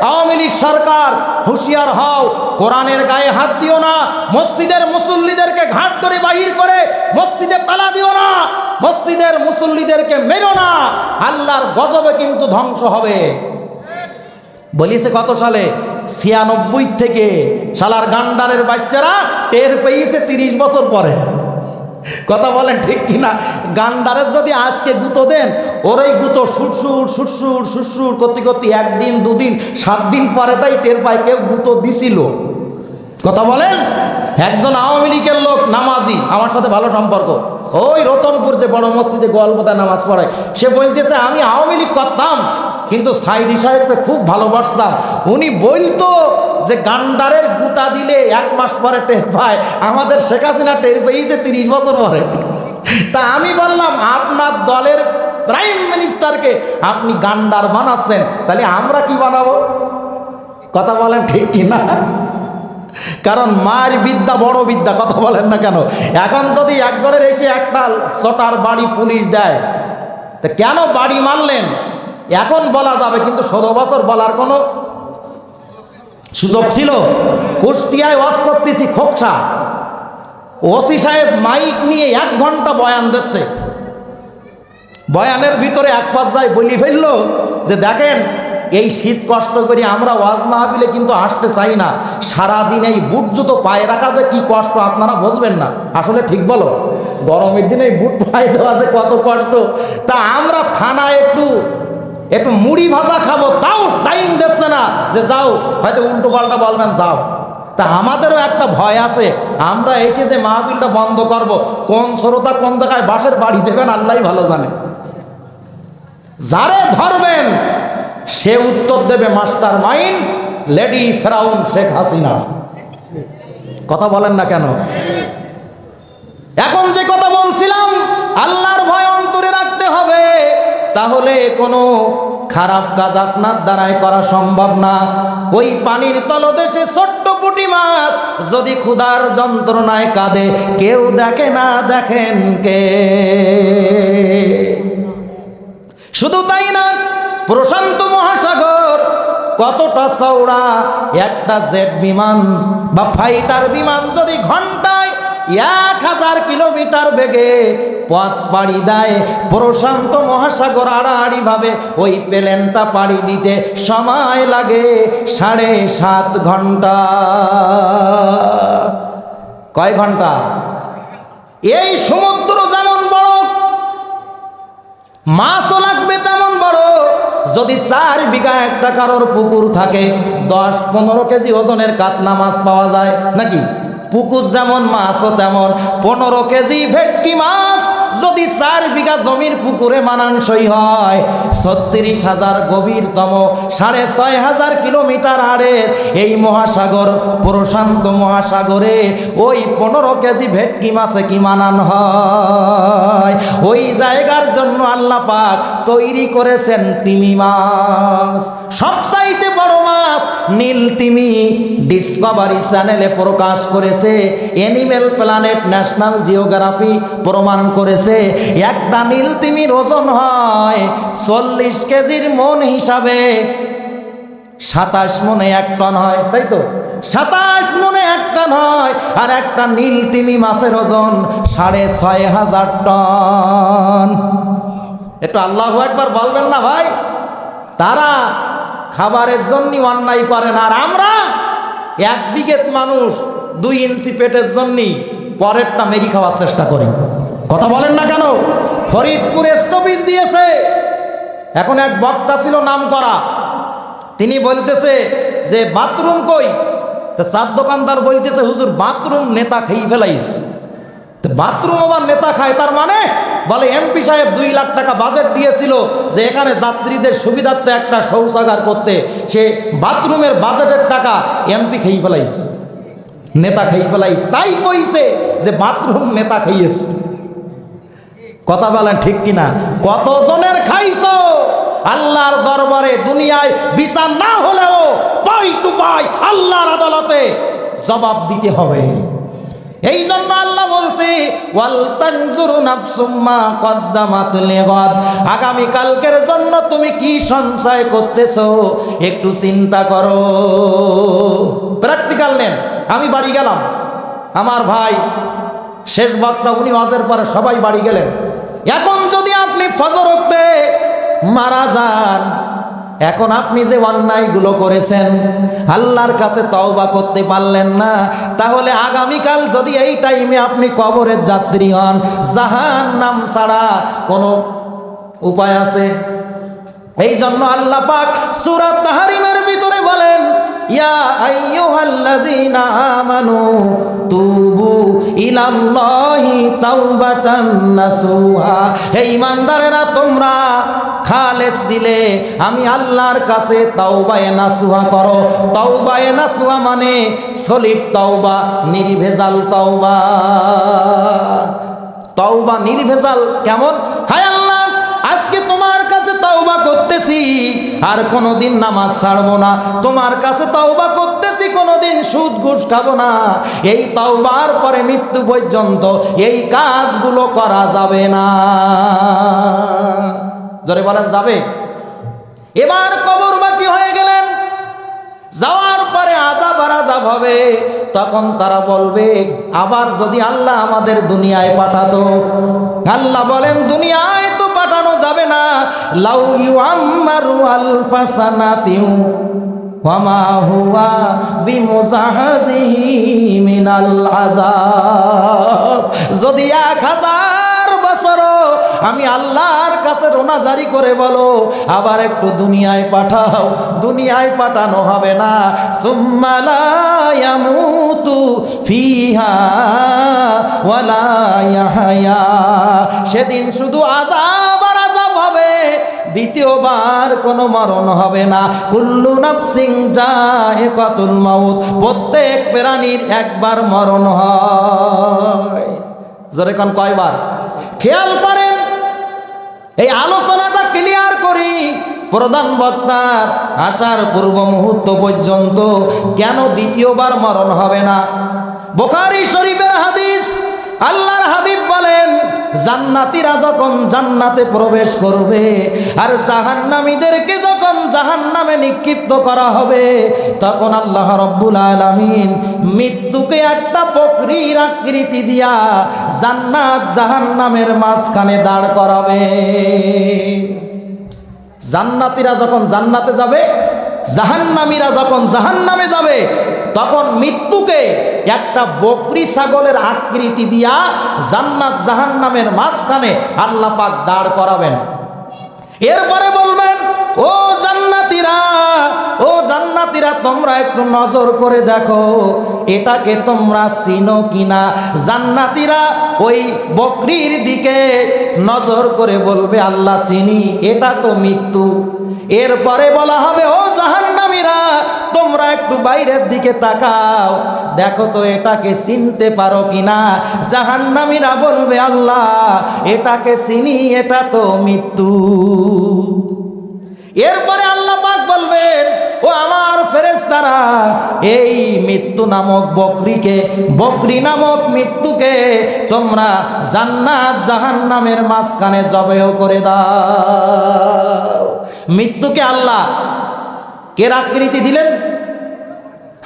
আওয়ামী লীগ সরকার হুঁশিয়ার হও, কোরআনের গায়ে হাত দিও না, মসজিদের মুসল্লিদেরকে ঘাট ধরে বাহির করে মসজিদে তালা দিও না, মসজিদের মুসল্লিদেরকে মেরো না, আল্লাহর গজবে কিন্তু ধ্বংস হবে। বলিছে কত সালে? 96 থেকে। শালার গান্ডারের বাচ্চারা টের পেয়েছে 30 বছর পরে। কথা বলেন ঠিক কিনা? গান্ডারের যদি আজকে গুঁতো দেন, ওর ওই গুঁতো সুরসুর সুরসুর সুরসুর করতে করতে 1 দিন 2 দিন 7 দিন পরে তাই টের পায় কেউ গুঁতো দিছিল। কথা বলেন, একজন আওয়ামী লীগের লোক নামাজি, আমার সাথে ভালো সম্পর্ক, ওই রতনপুর যে বড় মসজিদে গোয়ালপোতায় নামাজ পড়ায়, সে বলতেছে আমি আওয়ামী লীগ করতাম কিন্তু সাঈদী সাহেবকে খুব ভালোবাসতাম। উনি বলতো যে গান্ডারের গুতা দিলে 1 মাস পরে টের পায়, আমাদের শেখ হাসিনা টের পেয়েছে 30 বছর পরে। তা আমি বললাম আপনার দলের প্রাইম মিনিস্টারকে আপনি গান্ডার বানাচ্ছেন, তাহলে আমরা কি বানাবো? কথা বলেন ঠিক কিনা? কারণ মার বিদ্যা বড় বিদ্যা। কথা বলেন না কেন? এখন যদি একজনের এসে একটা ছোটার বাড়ি পুলিশ দেয়, তা কেন বাড়ি মারলেন এখন বলা যাবে, কিন্তু 16 বছর বলার কোনো সুযোগ ছিল? কুষ্টিয়ায় ওয়াজ করতেছি, খোকসা ওসি সাহেব মাইক নিয়ে 1 ঘন্টা বয়ান দিচ্ছে। বয়ানের ভিতরে এক পর্যায়ে বলি ফেললো যে দেখেন, এই শীত কষ্ট করি আমরা ওয়াজ মাহফিলে কিন্তু আসতে চাই না, সারাদিন এই বুট জুতো পায়ে রাখা যে কি কষ্ট আপনারা বুঝবেন না। আসলে ঠিক বলো, গরমের দিনে এই বুট পায়ে দেওয়া যে কত কষ্ট। তা আমরা থানায় একটু মুড়ি ভাজা খাবো, তাও টাইম দিচ্ছে না, যে যাও হয়তো উল্টো পাল্টা বলবেন যাও। তা আমাদেরও একটা ভয় আছে, আমরা এসে যে মাহফিলটা বন্ধ করব, কোন শ্রোতা কোন জায়গায় বাসের বাড়ি দেবেন আল্লাহই ভালো জানে। যারে ধরবেন সে উত্তর দেবে মাস্টার মাইন্ড লেডি ফেরাউন শেখ হাসিনা। কথা বলেন না কেন? এখন যে কথা বলছিলাম, আল্লাহর ভয় অন্তরে রাখতে হবে, তাহলে কোনো খারাপ কাজ আপনার দ্বারাই করা সম্ভব না। ওই পানির তলদেশে ছোট্ট পুঁটি মাছ যদি ক্ষুধার যন্ত্রণায় কাঁদে, কেউ দেখে না, দেখেন কে? শুধু তাই না, প্রশান্ত মহাসাগর কতটা চওড়া, একটা জেট বিমান বা ফাইটার বিমান যদি ঘন্টায় 1000 কিলোমিটার বেগে পথ পাড়ি দেয়, প্রশান্ত মহাসাগর আড়াআড়ি ভাবে ওই প্লেনটা পাড়ি দিতে সময় লাগে 7.5 ঘন্টা। কয় ঘন্টা? এই সমুদ্র যেমন বড়, মাছও লাগবে তেমন বড়। যদি 4 বিঘা একটা কারোর পুকুর থাকে, 10-15 কেজি ওজনের কাতলা মাছ পাওয়া যায় নাকি? পুকুর যেমন মাছও তেমন। 15 কেজি ভেটকি মাছ যদি 4 বিঘা জমির পুকুরে মানানসই হয়, 36,000 গভীরতম 6500 কিলোমিটার আড়ের এই মহাসাগর প্রশান্ত মহাসাগরে ওই 15 কেজি ভেটকি মাছে কি মানান হয়? ওই জায়গার জন্য আল্লাহ পাক তৈরি করেছেন তিমি মাছ, সবচাইতে বড় মাছ নীল তিমি। ডিসকভারি চ্যানেলে প্রকাশ করেছে, অ্যানিমেল প্ল্যানেট ন্যাশনাল জিওগ্রাফি প্রমাণ করেছে, একটা নীল তিমির ওজন হয় 40 কেজির মন হিসাবে 27 মনে 1 টন হয়, তাই তো? 27 মনে একটা নয়, আর একটা নীল তিমি মাছের ওজন 6,500 টন। একটু আল্লাহু আকবার বলবেন না ভাই? তারা খাবারের জন্য অন্যায় করে না, আর আমরা 1 বিঘেত মানুষ 2 ইঞ্চি পেটের জন্য পরেরটা মেরি খাওয়ার চেষ্টা করি। কথা বলেন না কেন? ফরিদপুর স্টপেজ দিয়েছে, এখন এক বক্তা ছিল নাম করা, তিনি বলতেছে যে বাথরুম কই? তো চার দোকানদার বলতেছে হুজুর বাথরুম নেতা খেয়ে ফেলাইস। তো বাথরুম আবার নেতা খায়, তার মানে? বলে এমপি সাহেব 2 লাখ টাকা বাজেট দিয়েছিল যে এখানে যাত্রীদের সুবিধার্থে একটা শৌচাগার করতে, সে বাথরুমের বাজেটের টাকা এমপি খেয়ে ফেলাইস, নেতা খেয়ে ফেলাইস, তাই কইছে যে বাথরুম নেতা খাইয়েস। কথা বলেন ঠিক কিনা? কতজনের খাইছো? আল্লাহর দরবারে দুনিয়ায় বিচার না হলেও পাই টু পাই আল্লাহর আদালতে জবাব দিতে হবে। এই জন্য আল্লাহ বলছে ওয়াল তানজুরু নাফসুম মা কদ্দামাত লিগাদ, আগামী কালকের জন্য তুমি কি সঞ্চয় করতেছো একটু চিন্তা করো। প্র্যাকটিক্যাল নেন। আমি বাড়ি গেলাম, আমার ভাই শেষ বক্তা উনি ওয়াজের পরে সবাই বাড়ি গেলেন। এখন যদি আপনি ফজর ওয়াক্তে মারা যান, এখন আপনি যে অন্যায়গুলো করেছেন আল্লাহর কাছে তওবা করতে পারলেন না, তাহলে আগামীকাল যদি এই টাইমে আপনি কবরের যাত্রী হন, জাহান্নাম ছাড়া কোনো উপায় আছে? এই জন্য আল্লাহ পাক সূরা তাহরিমের ভিতরে বলেন ইয়া আইয়ুহাল্লাযীনা আমানু তুবু ইলাল্লাহি তাওবাতান নাসুহা, হে ঈমানদারেরা তোমরা খালেস দিলে আমি আল্লাহর কাছে তাওবায়ে নাসুহা করো। তাওবায়ে নাসুহা মানে সলিড তাওবা, নির্ভেজাল তাওবা। তাওবা নির্ভেজাল কেমন? হায় আল্লাহ, আজকে তোমার কাছে তাওবা করতেছি, আর কোনোদিন নামাজ ছাড়বো না। তোমার কাছে তাওবা করতেছি, কোনোদিন সুদ ঘুষ খাবো না। এই তাওবার পরে মৃত্যু পর্যন্ত এই কাজগুলো করা যাবে না। জোরে বলেন যাবে? এবার কবরবাসী হয়ে গেলেন, যাওয়ার পরে আযাব আর আযাব হবে। তখন তারা বলবে আবার যদি আল্লাহ আমাদের দুনিয়ায় পাঠাতো। আল্লাহ বলেন দুনিয়ায় তো পাঠানো যাবে না। লাউ ইউআম্মারু আলফা সানাতিন ওয়া মা হুয়া বিমুজাহাজিহি মিনাল আযাব, যদি 1000 বছরও আমি আল্লাহর কাছে রোনাজারি করে বলো আবার একটু দুনিয়ায় পাঠাও, দুনিয়ায় পাঠানো হবে না। সুম্মা লা ইয়ামুতু ফিহা ওয়া লা ইয়াহয়া, সেদিন শুধু আযাব আর আযাব হবে, দ্বিতীয়বার কোনো মরণ হবে না। কুল্লু নাফসিন যায়িকাতুল মাউত, প্রত্যেক প্রাণীর একবার মরণ হয়। জোরে কোন কয়বার? খেয়াল করেন, এই আলোচনাটা ক্লিয়ার করি। প্রধান বক্তার আসার পূর্ব মুহূর্ত পর্যন্ত কেন দ্বিতীয়বার মরণ হবে না? বুখারী শরীফের হাদিস, আল্লাহর হাবিব বলেন জান্নাতীরা যখন জান্নাতে প্রবেশ করবে আর জাহান্নামীদেরকে যখন জাহান্নামে নিক্ষিপ্ত করা হবে, তখন আল্লাহ রাব্বুল আলামিন মৃত্যুকে একটা বকরীর আকৃতি দিয়া জান্নাত জাহান্নামের মাঝখানে দাঁড় করাবে। জান্নাতীরা যখন জান্নাতে যাবে, জাহান্নামীরা যখন জাহান্নামে যাবে, তখন মৃত্যুকে একটা বকরি ছাগলের আকৃতি দিয়া জান্নাত জাহান্নামের মাঝখানে আল্লাহ পাক দাঁড় করাবেন। এরপরে বলবেন ও জান্নাতীরা, ও জান্নাতীরা তোমরা একটু নজর করে দেখো এটাকে তোমরা চিনো কিনা। জান্নাতীরা ওই বকরির দিকে নজর করে বলবে আল্লাহ চিনি, এটা তো মৃত্যু। এরপরে বলা হবে ও জাহান্নামীরা তোমরা একটু বাইরের দিকে তাকাও, দেখো তো এটাকে চিনতে পারো কিনা। জাহান্নামীরা বলবে আল্লাহ এটাকে চিনি, এটা তো মৃত্যু। এরপরে আল্লাহ পাক বলবেন ও আমার ফেরেশতারা, এই মৃত্যু নামক বকরিকে, বকরি নামক মৃত্যুকে তোমরা জান্নাত জাহান্নামের মাঝখানে জবেহ করে দাও। মৃত্যুকে আল্লাহ কের আকৃতি দিলেন?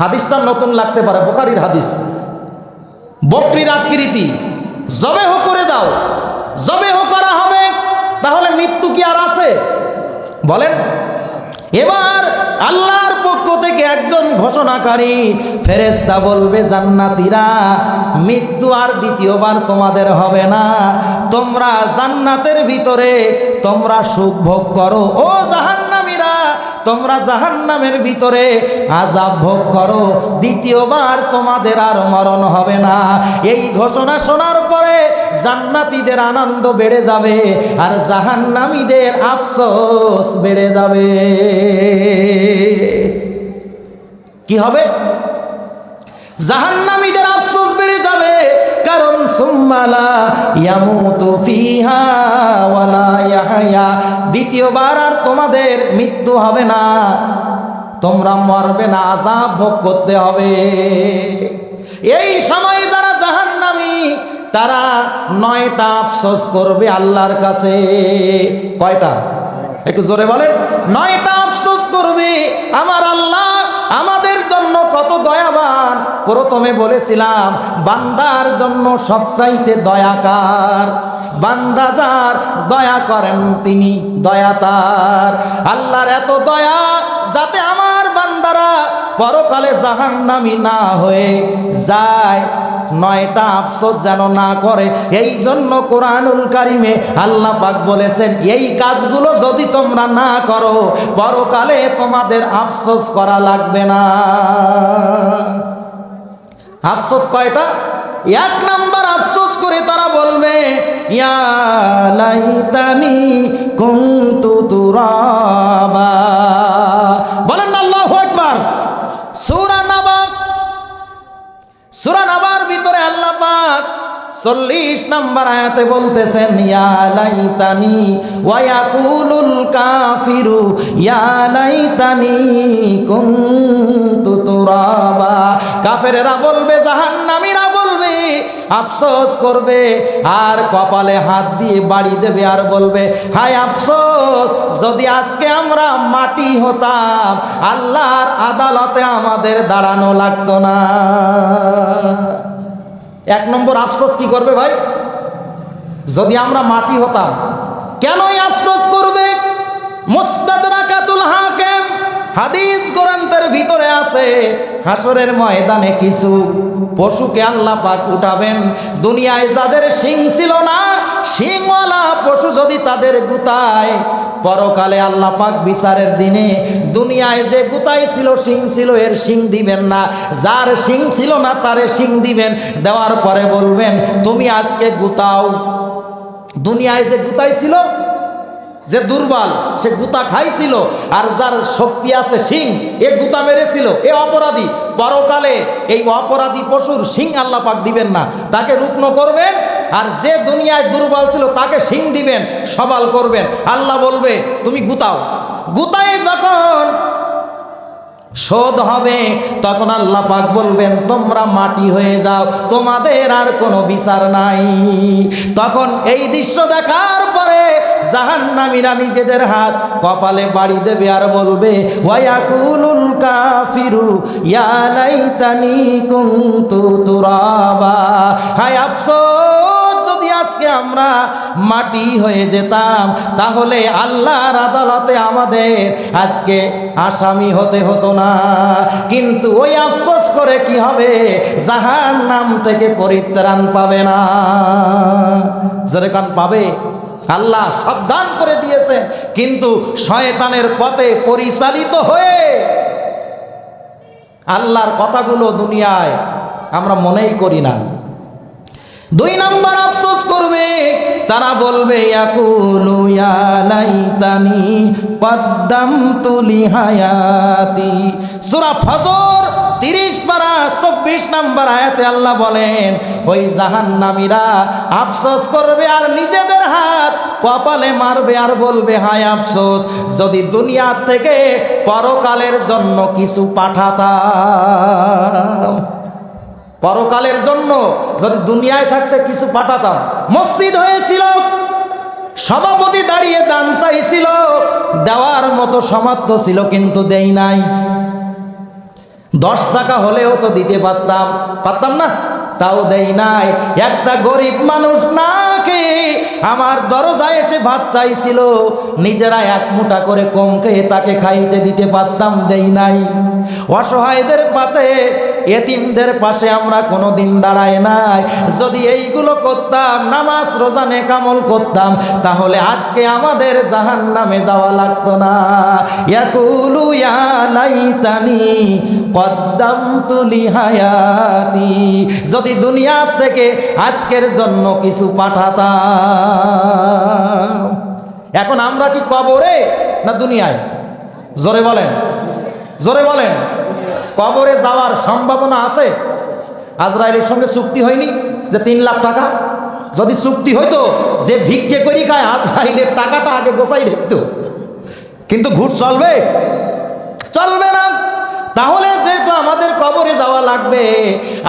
হাদিসটা নতুন লাগতে পারে, বুখারীর হাদিস। বকরির আকৃতি, জবেহ করে দাও, জবেহ করা হবে। তাহলে মৃত্যু কি আর আছে বলেন? এবার আল্লাহর পক্ষ থেকে একজন ঘোষণাকারী ফেরেশতা বলবে, জান্নাতীরা, মৃত্যু আর দ্বিতীয়বার তোমাদের হবে না। তোমরা জান্নাতের ভিতরে তোমরা সুখ ভোগ করো। ও জাহান্নামীরা, তোমরা জাহান্নামের ভিতরে আযাব ভোগ করো। দ্বিতীয়বার তোমাদের আর মরণ হবে না। এই ঘোষণা শোনার পরে জান্নাতীদের আনন্দ বেড়ে যাবে, আর জাহান্নামীদের আফসোস বেড়ে যাবে। কি হবে? জাহান্নামীদের আফসোস বেড়ে যাবে, কারণ সুম্মালা ইয়ামুতু ফিহা ওয়ালা ইয়াহয়া, দ্বিতীয়বার আর তোমাদের মৃত্যু হবে না, তোমরা মরবে না, আযাব ভোগ করতে হবে। এই সময় যারা জাহান্নামী তারা 9টা আফসোস করবে আল্লাহর কাছে। কয়টা? একটু জোরে বলেন। 9টা আফসোস করবে, আমার আল্লাহ আমাদের জন্য কত দয়াবান। প্রথমে বলেছিলাম বান্দার জন্য সবচাইতে দয়াকার, বান্দা যার দয়া করেন তিনি দয়াতার। আল্লাহর এত দয়া যাতে আমার বান্দারা পরকালে জাহান্নামী না হয়ে যায়, 9টা আফসোস যেন না করে। এই জন্য কোরআনুল কারিমে আল্লাহ পাক বলেছেন, এই কাজগুলো যদি তোমরা না করো পরকালে তোমাদের আফসোস করা লাগবে না। আফসোস কয়টা? 1 নাম্বার আফসোস করে তারা বলবে, ইয়া লাইতানি কুনতু তুরাবা। বলেন না আল্লাহু আকবার। সূরা নাবা, সূরা নাবার ভিতরে আল্লাহ পাক 40 নম্বর আয়াতে বলতেছেন, ইয়া লাইতানি ওয়া ইয়াকুলুল কাফিরু ইয়া লাইতানি কুনতু তুরাবা। কাফেরেরা বলবে, জাহান্নামীরা বলবে, আফসোস করবে, আর কপালে হাত দিয়ে বাড়ি দেবে আর বলবে, হায় আফসোস, যদি আজকে আমরা মাটি হতাম আল্লাহর আদালতে আমাদের দাঁড়ানো লাগতো না। 1 নম্বর আফসোস কি করবে ভাই? যদি আমরা মাটি হতাম। কেন আফসোস করবে? মুস্তাদরাকাতুল হাকিম হাদিস গ্রন্থের ভিতরে আছে, হাসরের ময়দানে কিছু পশুকে আল্লাহ পাক উঠাবেন। দুনিয়ায় যাদের শিং ছিল না, শিংওয়ালা পশু যদি তাদের গুতায়, পরকালে আল্লাহ পাক বিচারের দিনে দুনিয়ায় যে গুতাই ছিল, শিং ছিল, এর শিং দিবেন না। যার শিং ছিল না তারে শিং দিবেন। দেওয়ার পরে বলবেন, তুমি আজকে গুতাও। দুনিয়ায় যে গুতাই ছিল, যে দুর্বল সে গুতা খাইছিল, আর যার শক্তি আছে শিং, এ গুতা মেরেছিল, এ অপরাধী। পরকালে এই অপরাধী পশুর শিং আল্লাহ পাক দিবেন না, তাকে রুগ্ন করবেন। আর যে দুনিয়ায় দুর্বল ছিল তাকে শিং দিবেন, সবল করবেন। আল্লাহ বলবে, তুমি গুতাও। গুতায় যখন শোধ হবে তখন আল্লাহ পাক বলবেন, তোমরা মাটি হয়ে যাও, তোমাদের আর কোনো বিচার নাই। তখন এই দৃশ্য দেখার পরে জাহান্নামীরা নিজেদের হাত কপালে বাড়ি দেবে আর বলবে, ওয়ায়াকুলুল কাফিরু ইয়া লাইতানি কুনতু তুরাবা। হায় আফসোস, যদি আজকে আমরা মাটি হয়ে যেতাম তাহলে আল্লাহর আদালতে আমাদের আজকে আসামি হতে হতো না। কিন্তু ওই আফসোস করে কি হবে? জাহান্নাম থেকে পরিত্রাণ পাবে না। যেরকম পাবে আল্লাহ সাবধান করে দিয়েছেন, কিন্তু শয়তানের পথে পরিচালিত হয়ে আল্লাহর কথাগুলো দুনিয়ায় আমরা মনেই করি না। 2 নম্বর আফসোস করবে, তারা বলবে, ইয়াকুলু ইয়া লাইতানি কদ্দামতু লিহায়াতি। সূরা ফজর 30 পারা 24 নম্বর আয়াতে আল্লাহ বলেন, ওই জাহান্নামীরা আফসোস করবে আর নিজেদের হাত কপালে মারবে আর বলবে, হায় আফসোস, যদি দুনিয়া থেকে পরকালের জন্য কিছু পাঠাতাম। পরকালের জন্য যদি দুনিয়ায় থাকতে কিছু পাঠাতাম। মসজিদ হয়েছিল, সভাপতি দাঁড়িয়ে দান চাইছিল, দেওয়ার মতো সামর্থ্য ছিল কিন্তু দেই নাই। 10 টাকা হলেও তো দিতে পারতাম না, তাও দেই নাই। একটা গরিব মানুষ না খেয়ে আমার দরজায় এসে ভাত চাইছিল, নিজেরা 1 মুঠা করে কম খেয়ে তাকে খাইতে দিতে পারতাম, দেই নাই। অসহায়দের পাতে, এতিমদের পাশে আমরা কোনো দিন দাঁড়াই নাই। যদি এইগুলো করতাম, নামাজ রোজা নেক আমল করতাম, তাহলে আজকে আমাদের জাহান্নামে যাওয়া লাগতো না। ইয়াকুলু ইয়া লাইতানি কদ্দামতু লিহায়াতি, যদি দুনিয়া থেকে আজকের জন্য কিছু পাঠাতাম। এখন আমরা কি কবরে না দুনিয়ায়? জোরে বলেন, জোরে বলেন। কবরে যাওয়ার সম্ভাবনা আছে? আজরাইলের সঙ্গে চুক্তি হয়নি যে 3 লাখ টাকা? যদি চুক্তি হইতো, যে ভিক্ষে করি খায় আজরাইলের টাকাটা আগে গোছাই দেখতো। কিন্তু ঘুর চলবে? চলবে না। তাহলে যেহেতু আমাদের কবরে যাওয়া লাগবে,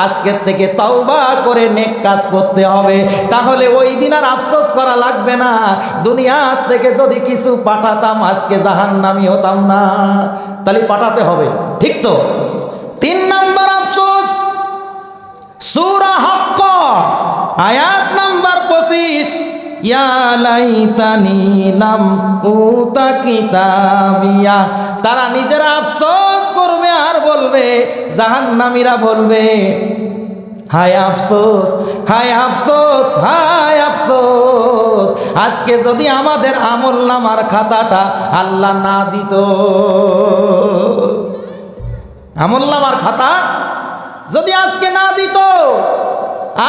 আজকের থেকে তওবা করে নেক কাজ করতে হবে। তাহলে ওই দিন আর আফসোস করা লাগবে না। দুনিয়া থেকে যদি কিছু পাঠাতাম, আজকে জাহান্নামী হতাম না। তাহলে পাঠাতে হবে, ঠিক তো? 3 নম্বর আফসোস, সূরা হক্ক আয়াত নাম্বার 25, ইয়া লাইতানি লাম উতা কিতাবিয়া। তারা নিজেরা আফসোস করবে আর বলবে, জাহান্নামীরা বলবে, হায় আফসোস, হায় আফসোস, হায় আফসোস, আজকে যদি আমাদের আমলনামার খাতাটা আল্লাহ না দিত। আমলনামার খাতা যদি আজকে না দিত,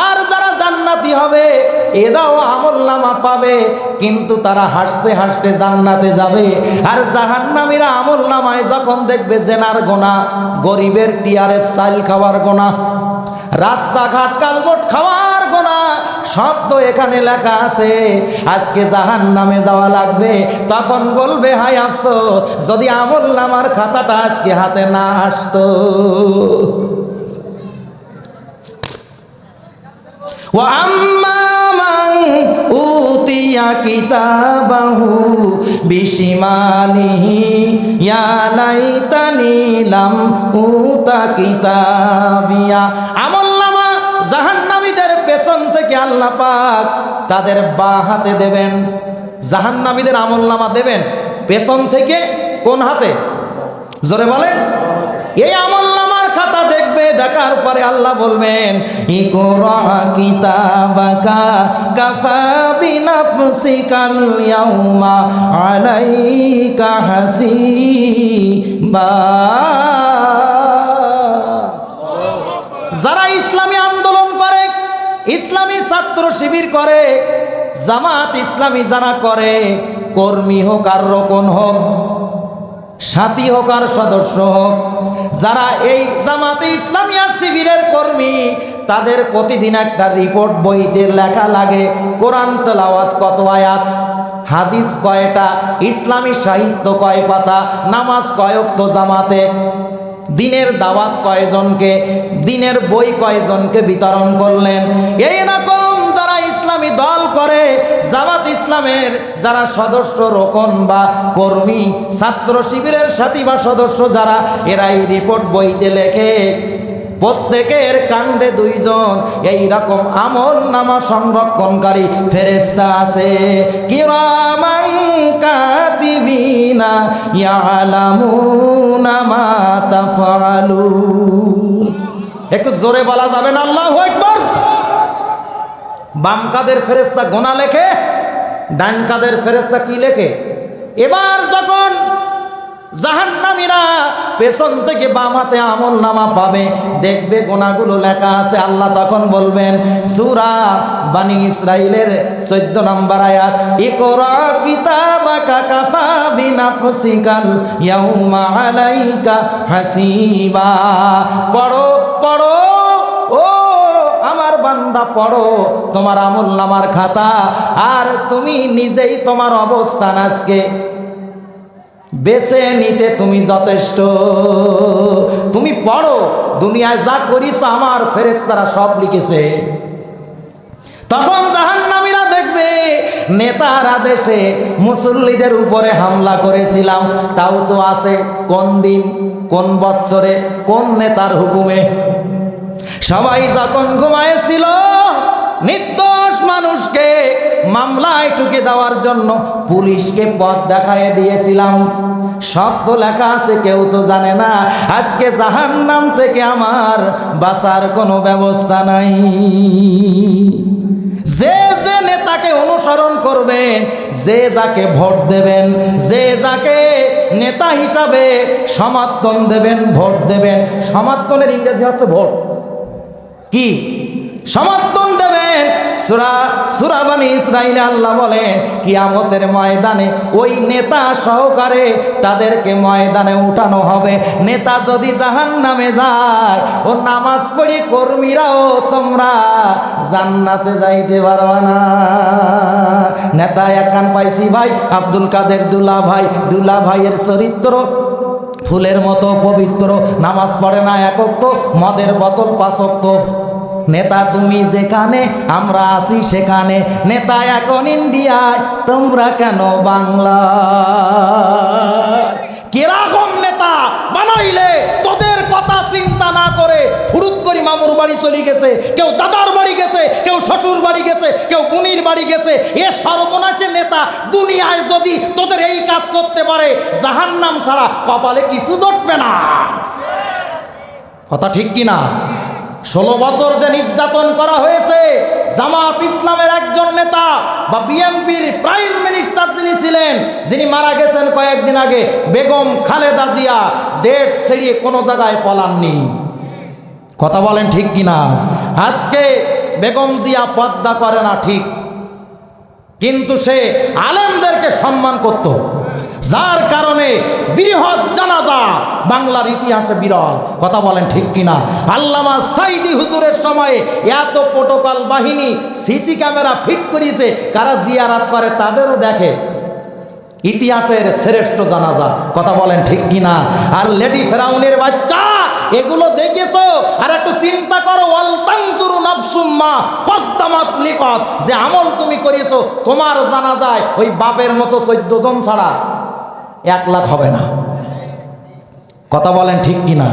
আর যারা জান্নাতি হবে এরাও আমলনামা পাবে, কিন্তু তারা হাসতে হাসতে জান্নাতে যাবে। আর জাহান্নামীরা আমলনামায় যখন দেখবে জেনার গোনা, গরিবের টিয়ারের চাল খাওয়ার গোনা, রাস্তাঘাট কালবট খাওয়ার গোনা, সব তো এখানে লেখা আছে, আজকে জাহান্নামে যাওয়া লাগবে। তখন বলবে, হায় আফসোস, যদি আমলনামার খাতাটা আজকে হাতে না আসতো। ওয়া আম্মা মান উতিয়া কিতাবাহু বিশিমালিহি ইয়া লাইতানি লাম উতা কিতাবিয়া। আমলনামা জাহান্নামীদের পেছন থেকে আল্লাহ পাক তাদের বাঁ হাতে দেবেন। জাহান্নামীদের আমলনামা দেবেন পেছন থেকে, কোন হাতে? জোরে বলেন। এই আমলনামার খাতা দেখবে, দেখার পরে আল্লাহ বলবেন, ইকরা কিতাবাকা কাফা বিনাফসিকাল ইয়াউমা আলাইকা হাসিবা। যারা ইসলামী আন্দোলন করে, ইসলামী ছাত্র শিবির করে, জামাত ইসলামী যারা করে, কর্মী হোক আর রোকন হোক, সাথী হোক আর সদস্য হোক, যারা এই জামাতে ইসলামী আর শিবিরের কর্মী, তাদের প্রতিদিন একটা রিপোর্ট বইতে লেখা লাগে, কোরআন তেলাওয়াত কত আয়াত, হাদিস কয়টা, ইসলামী সাহিত্য কয় পাতা, নামাজ কয় ওয়াক্ত জামাতে, দিনের দাওয়াত কয়জনকে, দিনের বই কয়জনকে বিতরণ করলেন। এই রকম যারা ইসলামী দল করে, জামাত ইসলামের যারা সদস্য, রোকন বা কর্মী, ছাত্র শিবিরের সাথী বা সদস্য যারা, এরা এই রিপোর্ট বইতে লেখে। প্রত্যেকের কান্দে 2 জন এই রকম আমলনামা সংরক্ষণকারী ফেরেশতা আছে। কিরামান কাতিবিনা ইয়ালামুনা মা তাফআলুন। একটু জোরে বলা যাবে না আল্লাহু আকবার? বাম কাদের ফেরেশতা গোনা লেখে, ডান কাদের ফেরেশতা কি লেখে? এবার যখন জাহান্নামীরা পেছন থেকে বাম হাতে আমলনামা পাবে, দেখবে গোনাগুলো লেখা আছে, আল্লাহ তখন বলবেন, সূরা বানি ইসরাইলের 14 নম্বর আয়াত, ইকরা কিতাবাকা কাফা বিনাফসিকাল ইয়াউমা আলাইকা হাসিবা। পড়ো পড়ো ও আমার বান্দা, পড়ো তোমার আমলনামার খাতা, আর তুমি নিজেই তোমার অবস্থান আজকে বেছে নিতে তুমি যথেষ্ট। তুমি পড়ো, দুনিয়ায় যা করিস আমার ফেরেশতারা সব লিখেছে। তখন জাহান্নামীরা দেখবে, নেতার আদেশে মুসল্লিদের উপরে হামলা করেছিলাম, তাও তো আছে। কোন দিন? কোন বৎসরে, কোন নেতার হুকুমে? সবাই যখন ঘুমায়েছিল, নির্দোষ মানুষকে মামলায় ঠুকে দেওয়ার জন্য পুলিশকে পথ দেখায় দিয়েছিলাম। সব তো লেখা আছে, কেউ তো জানে না। আজকে জাহান্নাম থেকে আমার বাঁচার কোনো ব্যবস্থা নাই। যে যে নেতাকে অনুসরণ করবেন, যে যাকে ভোট দেবেন, যে যাকে নেতা হিসাবে সমর্থন দেবেন, ভোট দেবেন, সমর্থনের ইংরেজি হচ্ছে ভোট। কি সমর্থন দেবেন? সূরা বনী ইসরাঈলে আল্লাহ বলেন, কিয়ামতের ময়দানে ওই নেতা সহকারে তাদেরকে ময়দানে উঠানো হবে। নেতা যদি জাহান্নামে যায়, ও নামাজ পড়ি কর্মীরাও তোমরা জান্নাতে যাইতে পারবা না। নেতা একখান পাইছি ভাই, আব্দুল কাদের দুলা ভাইয়ের চরিত্র ফুলের মতো পবিত্র, নামাজ পড়ে না এক ওয়াক্ত, মদের বোতল 5 ওয়াক্ত। নেতা তুমি যেখানে, আমরা আছি সেখানে। নেতা এখন ইন্ডিয়ায়, তোমরা কেন বাংলা? কিরকম নেতা বানাইলে তোদের কথা চিন্তা না করে ফুরুত করি মামুর বাড়ি চলে গেছে, কেউ দাদার বাড়ি গেছে, কেউ শ্বশুর বাড়ি গেছে, কেউ বুনির বাড়ি গেছে। এ সর্বনাশের নেতা দুনিয়ায় যদি তোদের এই কাজ করতে পারে, জাহান্নাম ছাড়া কপালে কিছু জটবে না। কথা ঠিক কিনা? 16 বছর যে নির্যাতন করা হয়েছে, জামাত ইসলামের একজন নেতা বা বিএনপির প্রাইম মিনিস্টার যিনি ছিলেন, যিনি মারা গেছেন কয়েকদিন আগে, বেগম খালেদা জিয়া, দেশ ছেড়ে কোনো জায়গায় পলাননি। কথা বলেন ঠিক কিনা? আজকে বেগম জিয়া পর্দা করে না ঠিক, কিন্তু সে আলেমদেরকে সম্মান করত, যার কারণে বৃহৎ জানাজা বাংলার ইতিহাসে বিরল। কথা বলেন ঠিক কিনা? আল্লামা সাইদি হুজুরের সময়ে এত প্রোটোকল বাহিনী, সিসি ক্যামেরা ফিট করিয়েছে, কারা জিয়ারাত করে তাদেরও দেখে। ইতিহাসের শ্রেষ্ঠ জানাজা। কথা বলেন ঠিক কিনা? আর লেডি ফেরাউনের বাচ্চা, এগুলো দেখেছো? আর একটু চিন্তা করো, ওয়াল তানজুরু নাফসুম মা কদ্দামাত লিকাত, যে আমল তুমি করেছো, তোমার জানাজায় ওই বাপের মতো 14 জন ছাড়া 1 লাখ হবে না। কথা বলেন ঠিক কিনা?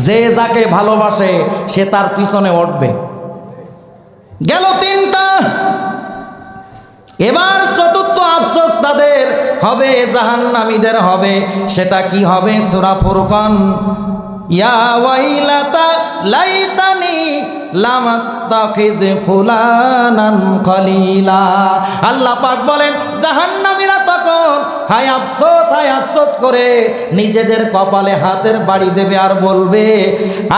যে যাকে ভালোবাসে সে তার পিছনে উঠবে। গেল 3টা। এবার 4র্থ আফসোস তাদের হবে, জাহান্নামীদের হবে। সেটা কি হবে? সূরা ফুরকান, ইয়া ওয়াইলাতা লাইতানি লামাত্তাখিজ ফুলানান খলিলা। আল্লাহ পাক বলেন, জাহান্নামীরা তখন হায় আফসোস করে নিজেদের কপালে হাতের বাড়ি দেবে আর বলবে,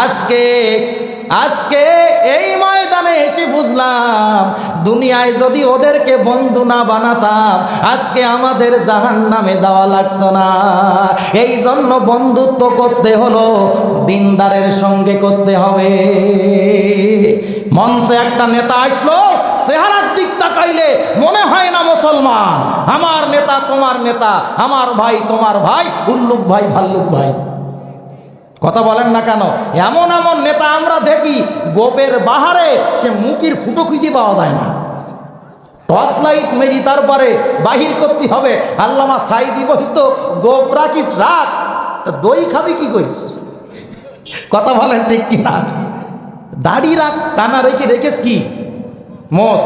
আজকে এই ময়দানে এসে বুঝলাম, দুনিয়ায় যদি ওদেরকে বন্ধু না বানাতাম, আজকে আমাদের জাহান্নামে যাওয়া লাগতো না। এই জন্য বন্ধুত্ব করতে হলো, দিনদারের সঙ্গে করতে হবে। মঞ্চে একটা নেতা আসলো, চেহারার দিক তাকাইলে মনে হয় না মুসলমান। আমার নেতা তোমার নেতা, আমার ভাই তোমার ভাই, উল্লুক ভাই ভাল্লুক ভাই। কথা বলেন না কেন? এমন এমন নেতা আমরা দেখি, গোপের বাহারে সে মুখের ফুটো খুঁজে পাওয়া যায় না। টর্চ লাইট মেরি তারপরে বাহির করতে হবে। আল্লামা সাইদি বলতো, গোপ রাখিস রাখ, দই খাবি কি করি? কথা বলেন ঠিক কিনা? দাড়ি রাখ, টানা রেখেস কি মোষ,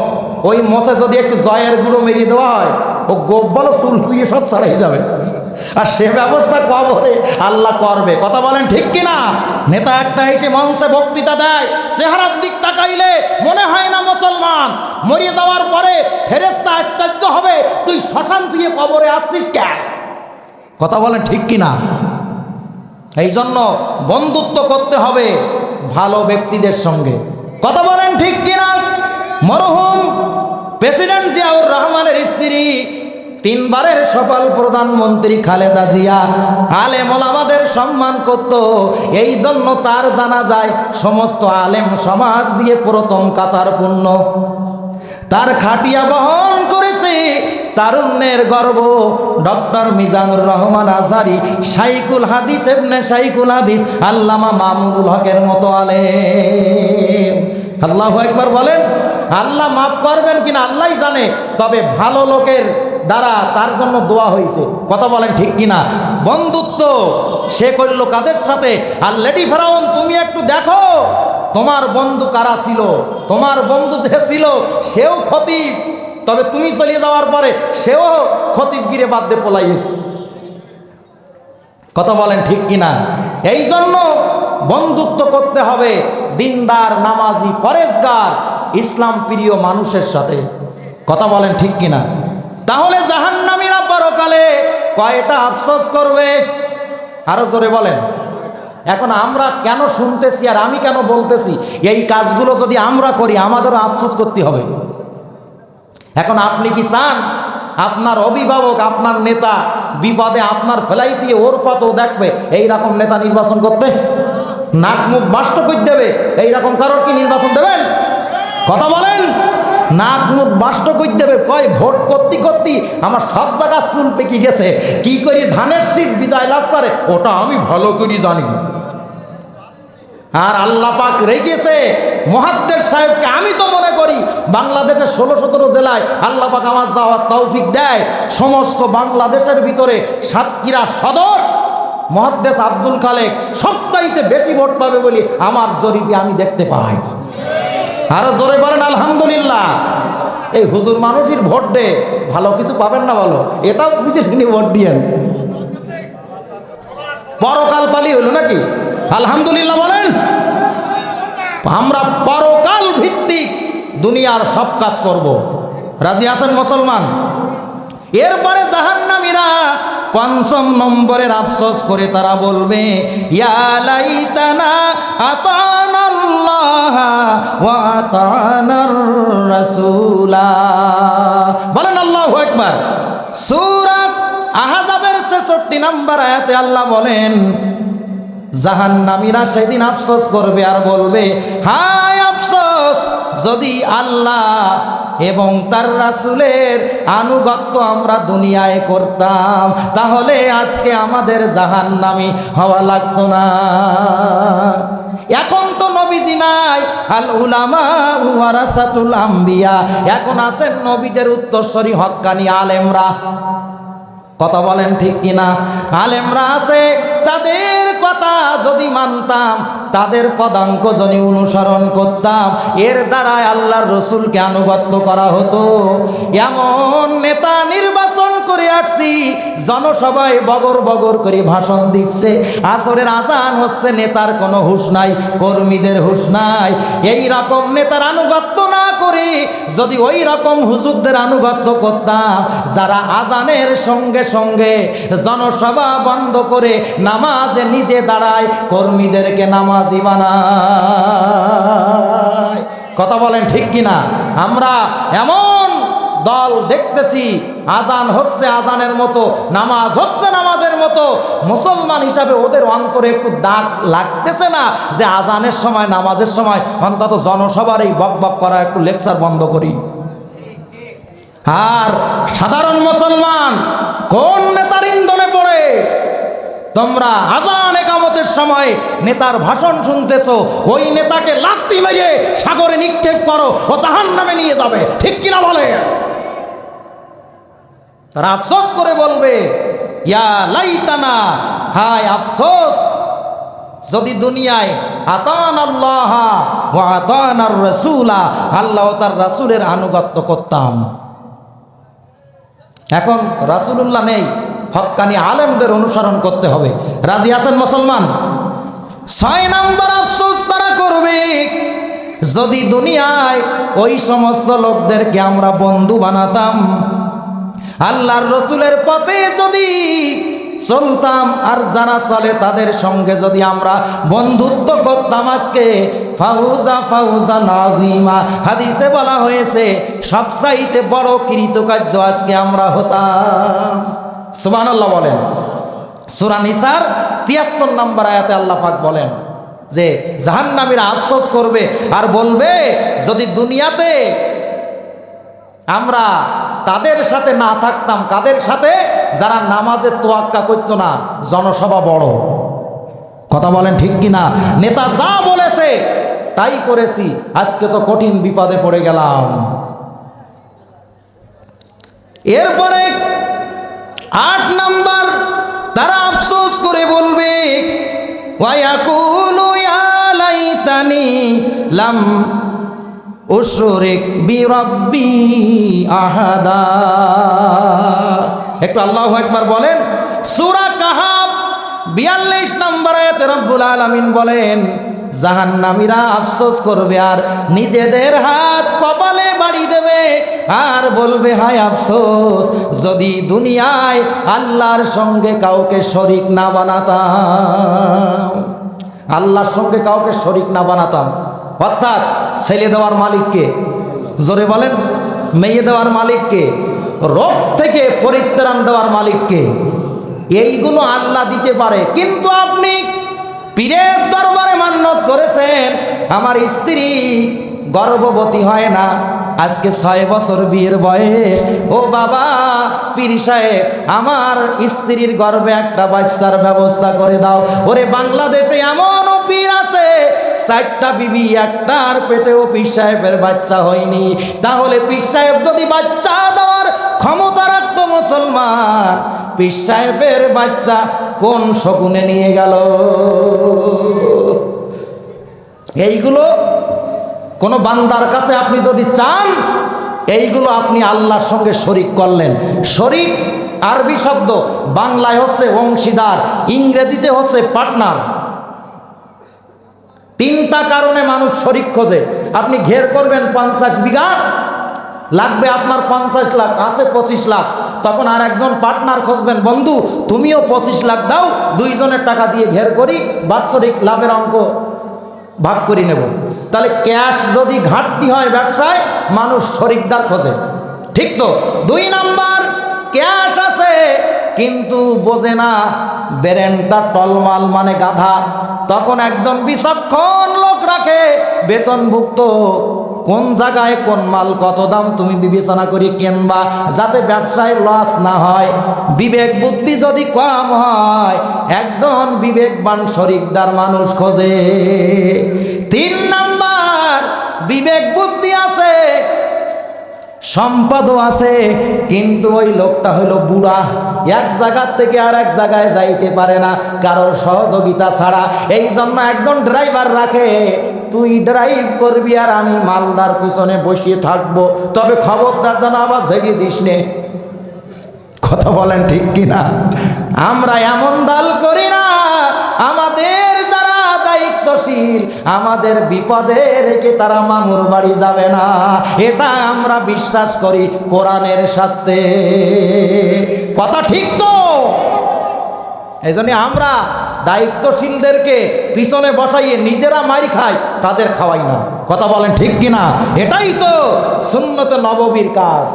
ওই মোষে যদি একটু জয়ের গুঁড়ো মেরিয়ে দেওয়া হয়, ও গোপ বলো চুল কুইয়ে সব ছাড়াই যাবে। আর সে ব্যবস্থা কবরে আল্লাহ করবে। কথা বলেন ঠিক কিনা? নেতা একটা এসে মঞ্চে বক্তৃতা দেয়, চেহারার দিক তাকাইলে মনে হয় না মুসলমান। মরিয়ে যাওয়ার পরে ফেরেশতা আশ্চর্য হবে, তুই শ্মশান থেকে কবরে আসছিস কেন? কথা বলেন ঠিক কিনা? এই জন্য বন্ধুত্ব করতে হবে ভালো ব্যক্তিদের সঙ্গে। কথা বলেন ঠিক কিনা? মরহুম প্রেসিডেন্ট জিয়াউর রহমানের স্ত্রী, 3 বারের সফল প্রধানমন্ত্রী খালেদা জিয়া আলেম ওলামাদের সম্মান করত। এই জন্য তার জানাজায় সমস্ত আলেম সমাজ দিয়ে প্রথম কাতার পুণ্য। তার খাটিয়া বহন করেছে তারুণ্যের গর্ব ডক্টর মিজানুর রহমান আজহারি, শাইখুল হাদিস ইবনে শাইখুল হাদিস আল্লামা মামুনুল হকের মতো আলেম। আল্লাহু আকবার বলেন। আল্লাহ মাফ করবেন কিনা আল্লাহই জানে, তবে ভালো লোকের দ্বারা তার জন্য দোয়া হয়েছে। কথা বলেন ঠিক কিনা? বন্ধুত্ব সে করল কাদের সাথে? আর লেডি ফেরাউন, তুমি একটু দেখো তোমার বন্ধু কারা ছিল। তোমার বন্ধু যে ছিল সেও খতিব, তবে তুমি চলে যাওয়ার পরে সেও খতিবগিরে বাদ দিয়ে পলাইছে। কথা বলেন ঠিক কিনা? এই জন্য বন্ধুত্ব করতে হবে দিনদার, নামাজি, পরেশগার, ইসলাম প্রিয় মানুষের সাথে। কথা বলেন ঠিক কিনা? তাহলে জাহান্নামীরা পরকালে কয়টা আফসোস করবে? আরো জোরে বলেন। এখন আমরা কেন শুনতেছি আর আমি কেন বলতেছি? এই কাজগুলো যদি আমরা করি আমাদেরও আফসোস করতে হবে। এখন আপনি কি চান আপনার অভিভাবক, আপনার নেতা বিপদে আপনার ফেলাই দিয়ে ওর পাতেও দেখবে এইরকম নেতা নির্বাচন করতে? নাক মুখ বাষ্ট করে দেবে এইরকম কারোর কি নির্বাচন দেবেন? কথা বলেন। নাক মুখ বাষ্ট করে দেবে। কয় ভোট করতে করতে আমার সব জায়গা চুল পেকে গেছে, কি করি ধানের শীত বিজয় লাভ করে ওটা আমি ভালো করে জানি। আর আল্লাহ পাক রেখেছে মুহাদ্দিস সাহেবকে। আমি তো মনে করি বাংলাদেশের 16-17 জেলায় আল্লাহ পাক আমার যাওয়ার তৌফিক দেয়, সমস্ত বাংলাদেশের ভিতরে সাতক্ষীরা সদর মুহাদ্দিস আব্দুল খালেক সবচাইতে বেশি ভোট পাবে বলে আমার জরিপে আমি দেখতে পাই। আরো জোরে বলেন আলহামদুলিল্লাহ। এই হুজুর মানুষের ভোট দে ভালো কিছু পাবেন না, বলো এটাও বুঝে শুনে ভোট দিয়েন। পরকাল পালি হলো নাকি? আলহামদুলিল্লাহ বলেন। আমরা পরকাল ভিত্তিক দুনিয়ার সব কাজ করব। রাজি আছেন মুসলমান? এরপরে জাহান্নামীরা ৫ম নম্বরের আফসোস করে তারা বলবে, ইয়া লাইতানা আতানাল্লাহ ওয়া আতানার রাসূলা। বলেন আল্লাহু আকবার। সূরা আহজাবের ৬৬ নম্বর আয়াতে আল্লাহ বলেন, জাহান্নামীরা সেদিন আফসোস করবে আর বলবে, হায় আফসোস, যদি আল্লাহ এবং তার রাসূলের আনুগত্য আমরা দুনিয়ায় করতাম তাহলে আজকে আমাদের জাহান্নামী হওয়া লাগতো না। এখন তো নবীজি নাই, আল উলামা ওয়ারাসাতুল আম্বিয়া, এখন আছেন নবীদের উত্তরসূরি হক্কানি আলেমরা। কথা বলেন ঠিক কিনা? আলেমরা আছে, তাদের কথা যদি মানতাম, তাদের পদাঙ্ক যদি অনুসরণ করতাম, এর দ্বারা আল্লাহর রসুলকে আনুগত্য করা হতো। এমন নেতা নির্বাচন করে আসছি, জনসভায় বগর বগর করে ভাষণ দিচ্ছে, আসরের আজান হচ্ছে, নেতার কোনো হুঁশ নাই, কর্মীদের হুঁশ নাই। এই রকম নেতার আনুগত্য না করে যদি ওই রকম হুজুরদের আনুগত্য করতাম যারা আজানের সঙ্গে সঙ্গে জনসভা বন্ধ করে নামাজে নিজে দাঁড়ায়, কর্মীদেরকে নামাজি বানায়। কথা বলেন ঠিক কিনা? আমরা এমন দল দেখতেছি, আজান হচ্ছে আজানের মতো, নামাজ হচ্ছে নামাজের মতো। মুসলমান হিসাবে ওদের অন্তরে একটু দাগ লাগতেছে না যে আজানের সময়, নামাজের সময় অন্তত জনসভার এই বক বক করা একটু লেকচার বন্ধ করি। আর সাধারণ মুসলমান কোন নেতার ইন্ধনে পড়ে তোমরা আজান একামতের সময় নেতার ভাষণ শুনতেছো, ওই নেতাকে লাত্তি মেরে সাগরে নিক্ষেপ করো, ও জাহান্নামে নিয়ে যাবে। ঠিক কিনা বলে? তারা আফসোস করে বলবে, ইয়া লাইতানা, হায় আফসোস, যদি দুনিয়ায় আতানাল্লাহ ওয়া আতানার রাসূলা, আল্লাহ ও তার রাসূলের আনুগত্য করতাম। এখন রাসূলুল্লাহ নেই, হক্কানি আলেমদের অনুসরণ করতে হবে। রাজি আছেন মুসলমান? ৬ নম্বর আফসোস তারা করবে, যদি দুনিয়ায় ওই সমস্ত লোকদেরকে আমরা বন্ধু বানাতাম, আল্লাহর রসুলের পথে যদি চলতাম আর যারা চলে তাদের সঙ্গে যদি আমরা বন্ধুত্ব করতাম, আজকে ফাউজা ফাউজা নাজিমা, হাদিসে বলা হয়েছে সবচাইতে বড় কৃতকার্য আজকে আমরা হতাম। সুবহানাল্লাহ বলেন। সূরা নিসার ৭৩ নম্বর আয়াতে আল্লাহ পাক বলেন যে জাহান্নামীরা আফসোস করবে আর বলবে, যদি দুনিয়াতে আমরা তাদের সাথে না থাকতাম। কাদের সাথে? যারা নামাজের তোয়াক্কা করতো না, জনসভা বড়। কথা বলেন ঠিক কিনা? নেতা যা বলেছে তাই করেছি, আজকে তো কঠিন বিপদে পড়ে গেলাম। এরপরে 8 নাম্বার, তারা আফসোস করে বলবে ওয়ায়াকুলু ইয়া লাইতানি লাম উশরিক বিরাব্বি আহাদা। একটু আল্লাহু আকবার বলেন। সূরা কাহাফ 42 নম্বর আয়াতে রব্বুল আলামিন বলেন, জাহান্নামীরা আফসোস করবে আর নিজেদের হাত কপালে বাড়ি দেবে আর বলবে, হায় আফসোস, যদি দুনিয়ায় আল্লাহর সঙ্গে কাউকে শরীক না বানাতাম, আল্লাহর সঙ্গে কাউকে শরীক না বানাতাম। অর্থাৎ ছেলে দেওয়ার মালিককে, জোরে বলেন, মেয়ে দেওয়ার মালিককে, রোগ থেকে পরিত্রাণ দেওয়ার মালিককে, এইগুলো আল্লাহ দিতে পারে। কিন্তু আপনি পীরের দরবারে মান্নত করেছেন, আমার স্ত্রী গর্ভবতী হয় না, আজকে 6 বছর বিয়ের বয়স, ও বাবা পীর সাহেব আমার স্ত্রীর গর্ভে একটা বাচ্চার ব্যবস্থা করে দাও। ওরে বাংলাদেশে এমনও পীর আছে 4টা বিবি, একটার পেটেও পীর সাহেবের বাচ্চা হয়নি। তাহলে পীর সাহেব যদি বাচ্চা দেওয়ার ক্ষমতা রাখতো মুসলমান, পীর সাহেবের বাচ্চা কোন শকুনে নিয়ে গেল? এইগুলো কোন বান্দার কাছে আপনি যদি চান, এইগুলো আপনি আল্লাহর সঙ্গে শরীক করলেন। শরীক আরবি শব্দ, বাংলায় হচ্ছে অংশীদার, ইংরেজিতে হচ্ছে পার্টনার। 3টা কারণে মানুষ শরীক খোঁজে। আপনি ঘের করবেন 50 বিঘা, লাগবে আপনার 50 লাখ, আছে 25 লাখ, তখন আর একজন পার্টনার খুঁজবেন, বন্ধু তুমিও 25 লাখ দাও, 2 জনের টাকা দিয়ে ঘের করি, বাৎসরিক লাভের অঙ্ক ভাগ করে নেব। তাহলে ক্যাশ যদি ঘাটতি হয় ব্যবসায়, মানুষ শরিকদার খোঁজে, ঠিক তো? 2 নাম্বার, ক্যাশ আছে কিন্তু বোঝে না, ব্রেনটা টলমাল মানে গাধা, তখন একজন বিচক্ষণ লোক রাখে বেতনভুক্ত, কোন জায়গায় কোন মাল কত দাম তুমি বিবেচনা করে কিনবা, যাতে ব্যবসায় লস না হয়। বিবেক বুদ্ধি যদি কম হয়, একজন বিবেকবান শরিকদার মানুষ খোঁজে। 3 নাম্বার, বিবেক বুদ্ধি আছে, সম্পদও আছে, কিন্তু ওই লোকটা হলো বুড়া, এক জায়গা থেকে আর এক জায়গায় যাইতে পারে না কারোর সহযোগিতা ছাড়া। এই জন্য একজন ড্রাইভার রাখে, তুই ড্রাইভ করবি আর আমি মালদার পিছনে বসিয়ে থাকবো, তবে খবরদার যেন আবার ঝেড়িয়ে দিস নে। কথা বলেন ঠিক কিনা? আমরা এমন দাল করি না, আমাদের যারা দায়িত্বশীল, আমাদের বিপদে রেখে তারা মামুর বাড়ি যাবে না, এটা আমরা বিশ্বাস করি কোরআনের সাথে। কথা ঠিক তো? এই জন্য আমরা দায়িত্বশীলদেরকে পিছনে বসাইয়ে নিজেরা মারি খাই, তাদের খাওয়াই না। কথা বলেন ঠিক কিনা? এটাই তো সুন্নতে নববীর কাজ।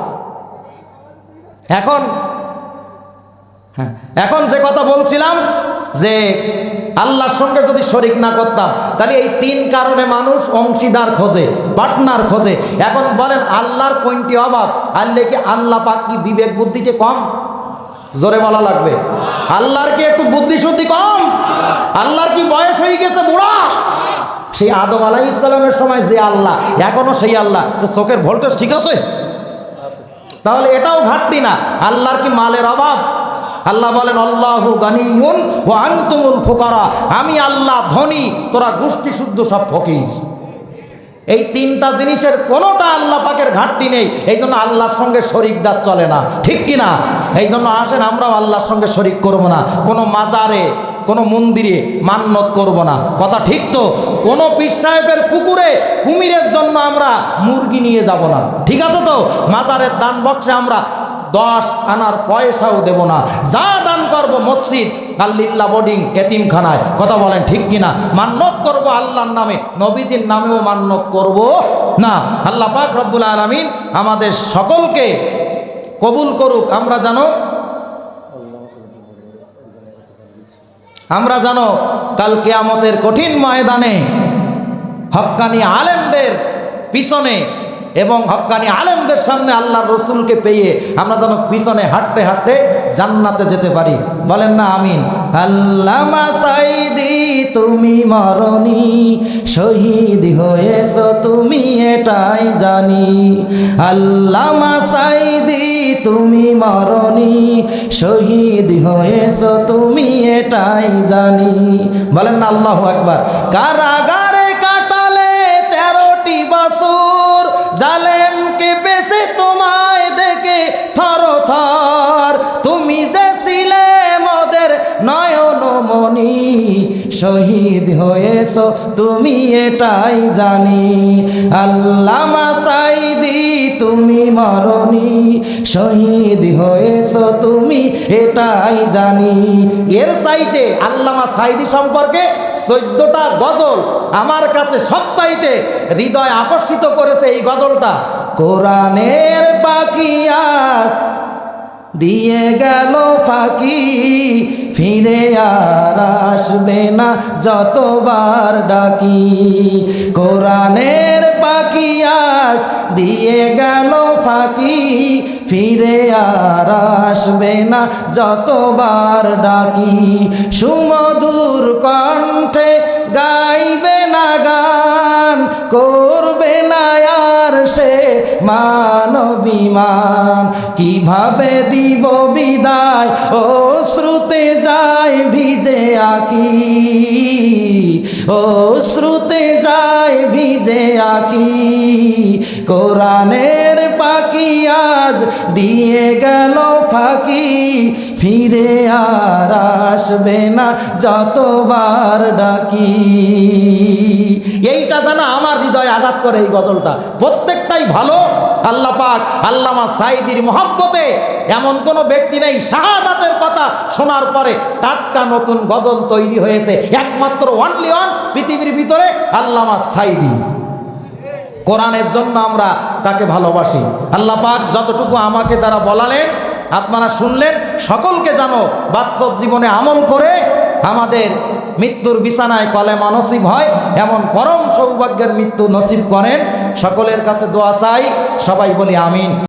এখন যে কথা বলছিলাম যে আল্লাহর সঙ্গে যদি শরিক না করতাম, তাহলে এই 3 কারণে মানুষ অংশীদার খোঁজে, পার্টনার খোঁজে। এখন বলেন আল্লাহর কোনটি অভাব? আল্লাহ কি, আল্লাহ পাক কি বিবেক বুদ্ধিতে কম? জোরে বলা লাগবে। আল্লাহর কি একটু বুদ্ধি শুদ্ধি কম? আল্লাহর কি বয়স হয়ে গেছে বুড়া? সেই আদম আলাইহিস সালামের সময় যে আল্লাহ, এখনো সেই আল্লাহ। চোখের ভোল্টেজ ঠিক আছে? তাহলে এটাও ঘাটতি না। আল্লাহর কি মালের অভাব? আল্লাহ বলেন আল্লাহু গানিয়ুন ওয়া আনতুমুল ফুকারা, আমি আল্লাহ ধনী, তোরা গোষ্ঠী শুদ্ধ সব ফকির। এই 3টা জিনিসের কোনোটা আল্লাহ পাকের ঘাটতি নেই। এই জন্য আল্লাহর সঙ্গে শরিকদার চলে না, ঠিক কিনা? এই জন্য আসেন আমরাও আল্লাহর সঙ্গে শরিক করব না, কোনো মাজারে কোনো মন্দিরে মান্নত করব না। কথা ঠিক তো? কোনো পীর সাহেবের পুকুরে কুমিরের জন্য আমরা মুরগি নিয়ে যাব না, ঠিক আছে তো? মাজারের দান বক্সে আমরা 10 আনার পয়সাও দেব না। যা দান করব মসজিদ, আল্লিল্লাহ বোর্ডিং, এতিমখানায়। কথা বলেন ঠিক কিনা? মান্নত করব আল্লাহর নামে, নবীজির নামেও মান্নত করব না। আল্লাহ পাক রব্বুল আলামিন আমাদের সকলকে কবুল করুক। আমরা জানো কাল কিয়ামতের কঠিন ময়দানে হক্কানি আলেমদের পিছনে এবং হক্কানি আলেমদের সামনে আল্লাহর রসুলকে পেয়ে আমরা যেন পিছনে হাঁটতে হাঁটতে জান্নাতে যেতে পারি। বলেন না আমিন। আল্লামা সাইদি তুমি মরনি, শহীদ হয়েছ তুমি এটাই জানি। আল্লামা সাইদি তুমি মরনি, শহীদ হয়েছো তুমি এটাই জানি। বলেন না আল্লাহু আকবার। কারাগারে কাটালে 13টি বছর, জালেম কেঁপেছে তোমায় দেখে থর থর। তুমি যে ছিলে মোদের নয়নমণি, শহীদ হয়েছো তুমি এটাই জানি। আল্লামা সাঈদী তুমি মরনি, শহীদ হয়েছো তুমি এটাই জানি। এর চাইতে আল্লামা সাঈদী সম্পর্কে 14টা গজল আমার কাছে সবচাইতে হৃদয় আকর্ষিত করেছে এই গজলটা। কোরআনের পাখি আজ দিয়ে গেল ফাঁকি, ফিরে আর আসবে না যতবার ডাকি। কোরআনের পাখি আজ দিয়ে গেল ফাঁকি, ফিরে আর আসবে না যতবার ডাকি। সুমধুর কণ্ঠে গাইবে না গান, করবে না আর সে মানবিমান। কিভাবে দিব বিদায় ও শ্রুতে যায় ভিজে আঁখি, ও শ্রুতে যায় ভিজে আঁখি। কোরআনের পাখি আজ দিয়ে গেল ফাঁকি, ফিরে আর আসবে না যতবার ডাকি। এইটা জানা আমার হৃদয়ে আঘাত করে এই গজলটা। প্রত্যেকটাই ভালো। আল্লাহ পাক আল্লামা সাঈদীর মহব্বতে এমন কোনো ব্যক্তি নেই শাহাদাতের কথা শোনার পরে টাটকা নতুন গজল তৈরি হয়েছে। একমাত্র অনলি ওয়ান পৃথিবীর ভিতরে আল্লামা সাঈদী। কোরআনের জন্য আমরা তাকে ভালোবাসি। আল্লাহ পাক যতটুকু আমাকে দ্বারা বলালেন আপনারা শুনলেন, সকলকে যেন বাস্তব জীবনে আমল করে আমাদের মৃত্যুর বিছানায় কলেমা নসিব হয়, এমন পরম সৌভাগ্যের মৃত্যু নসিব করেন। সকলের কাছে দোয়া চাই, সবাই বলি আমিন।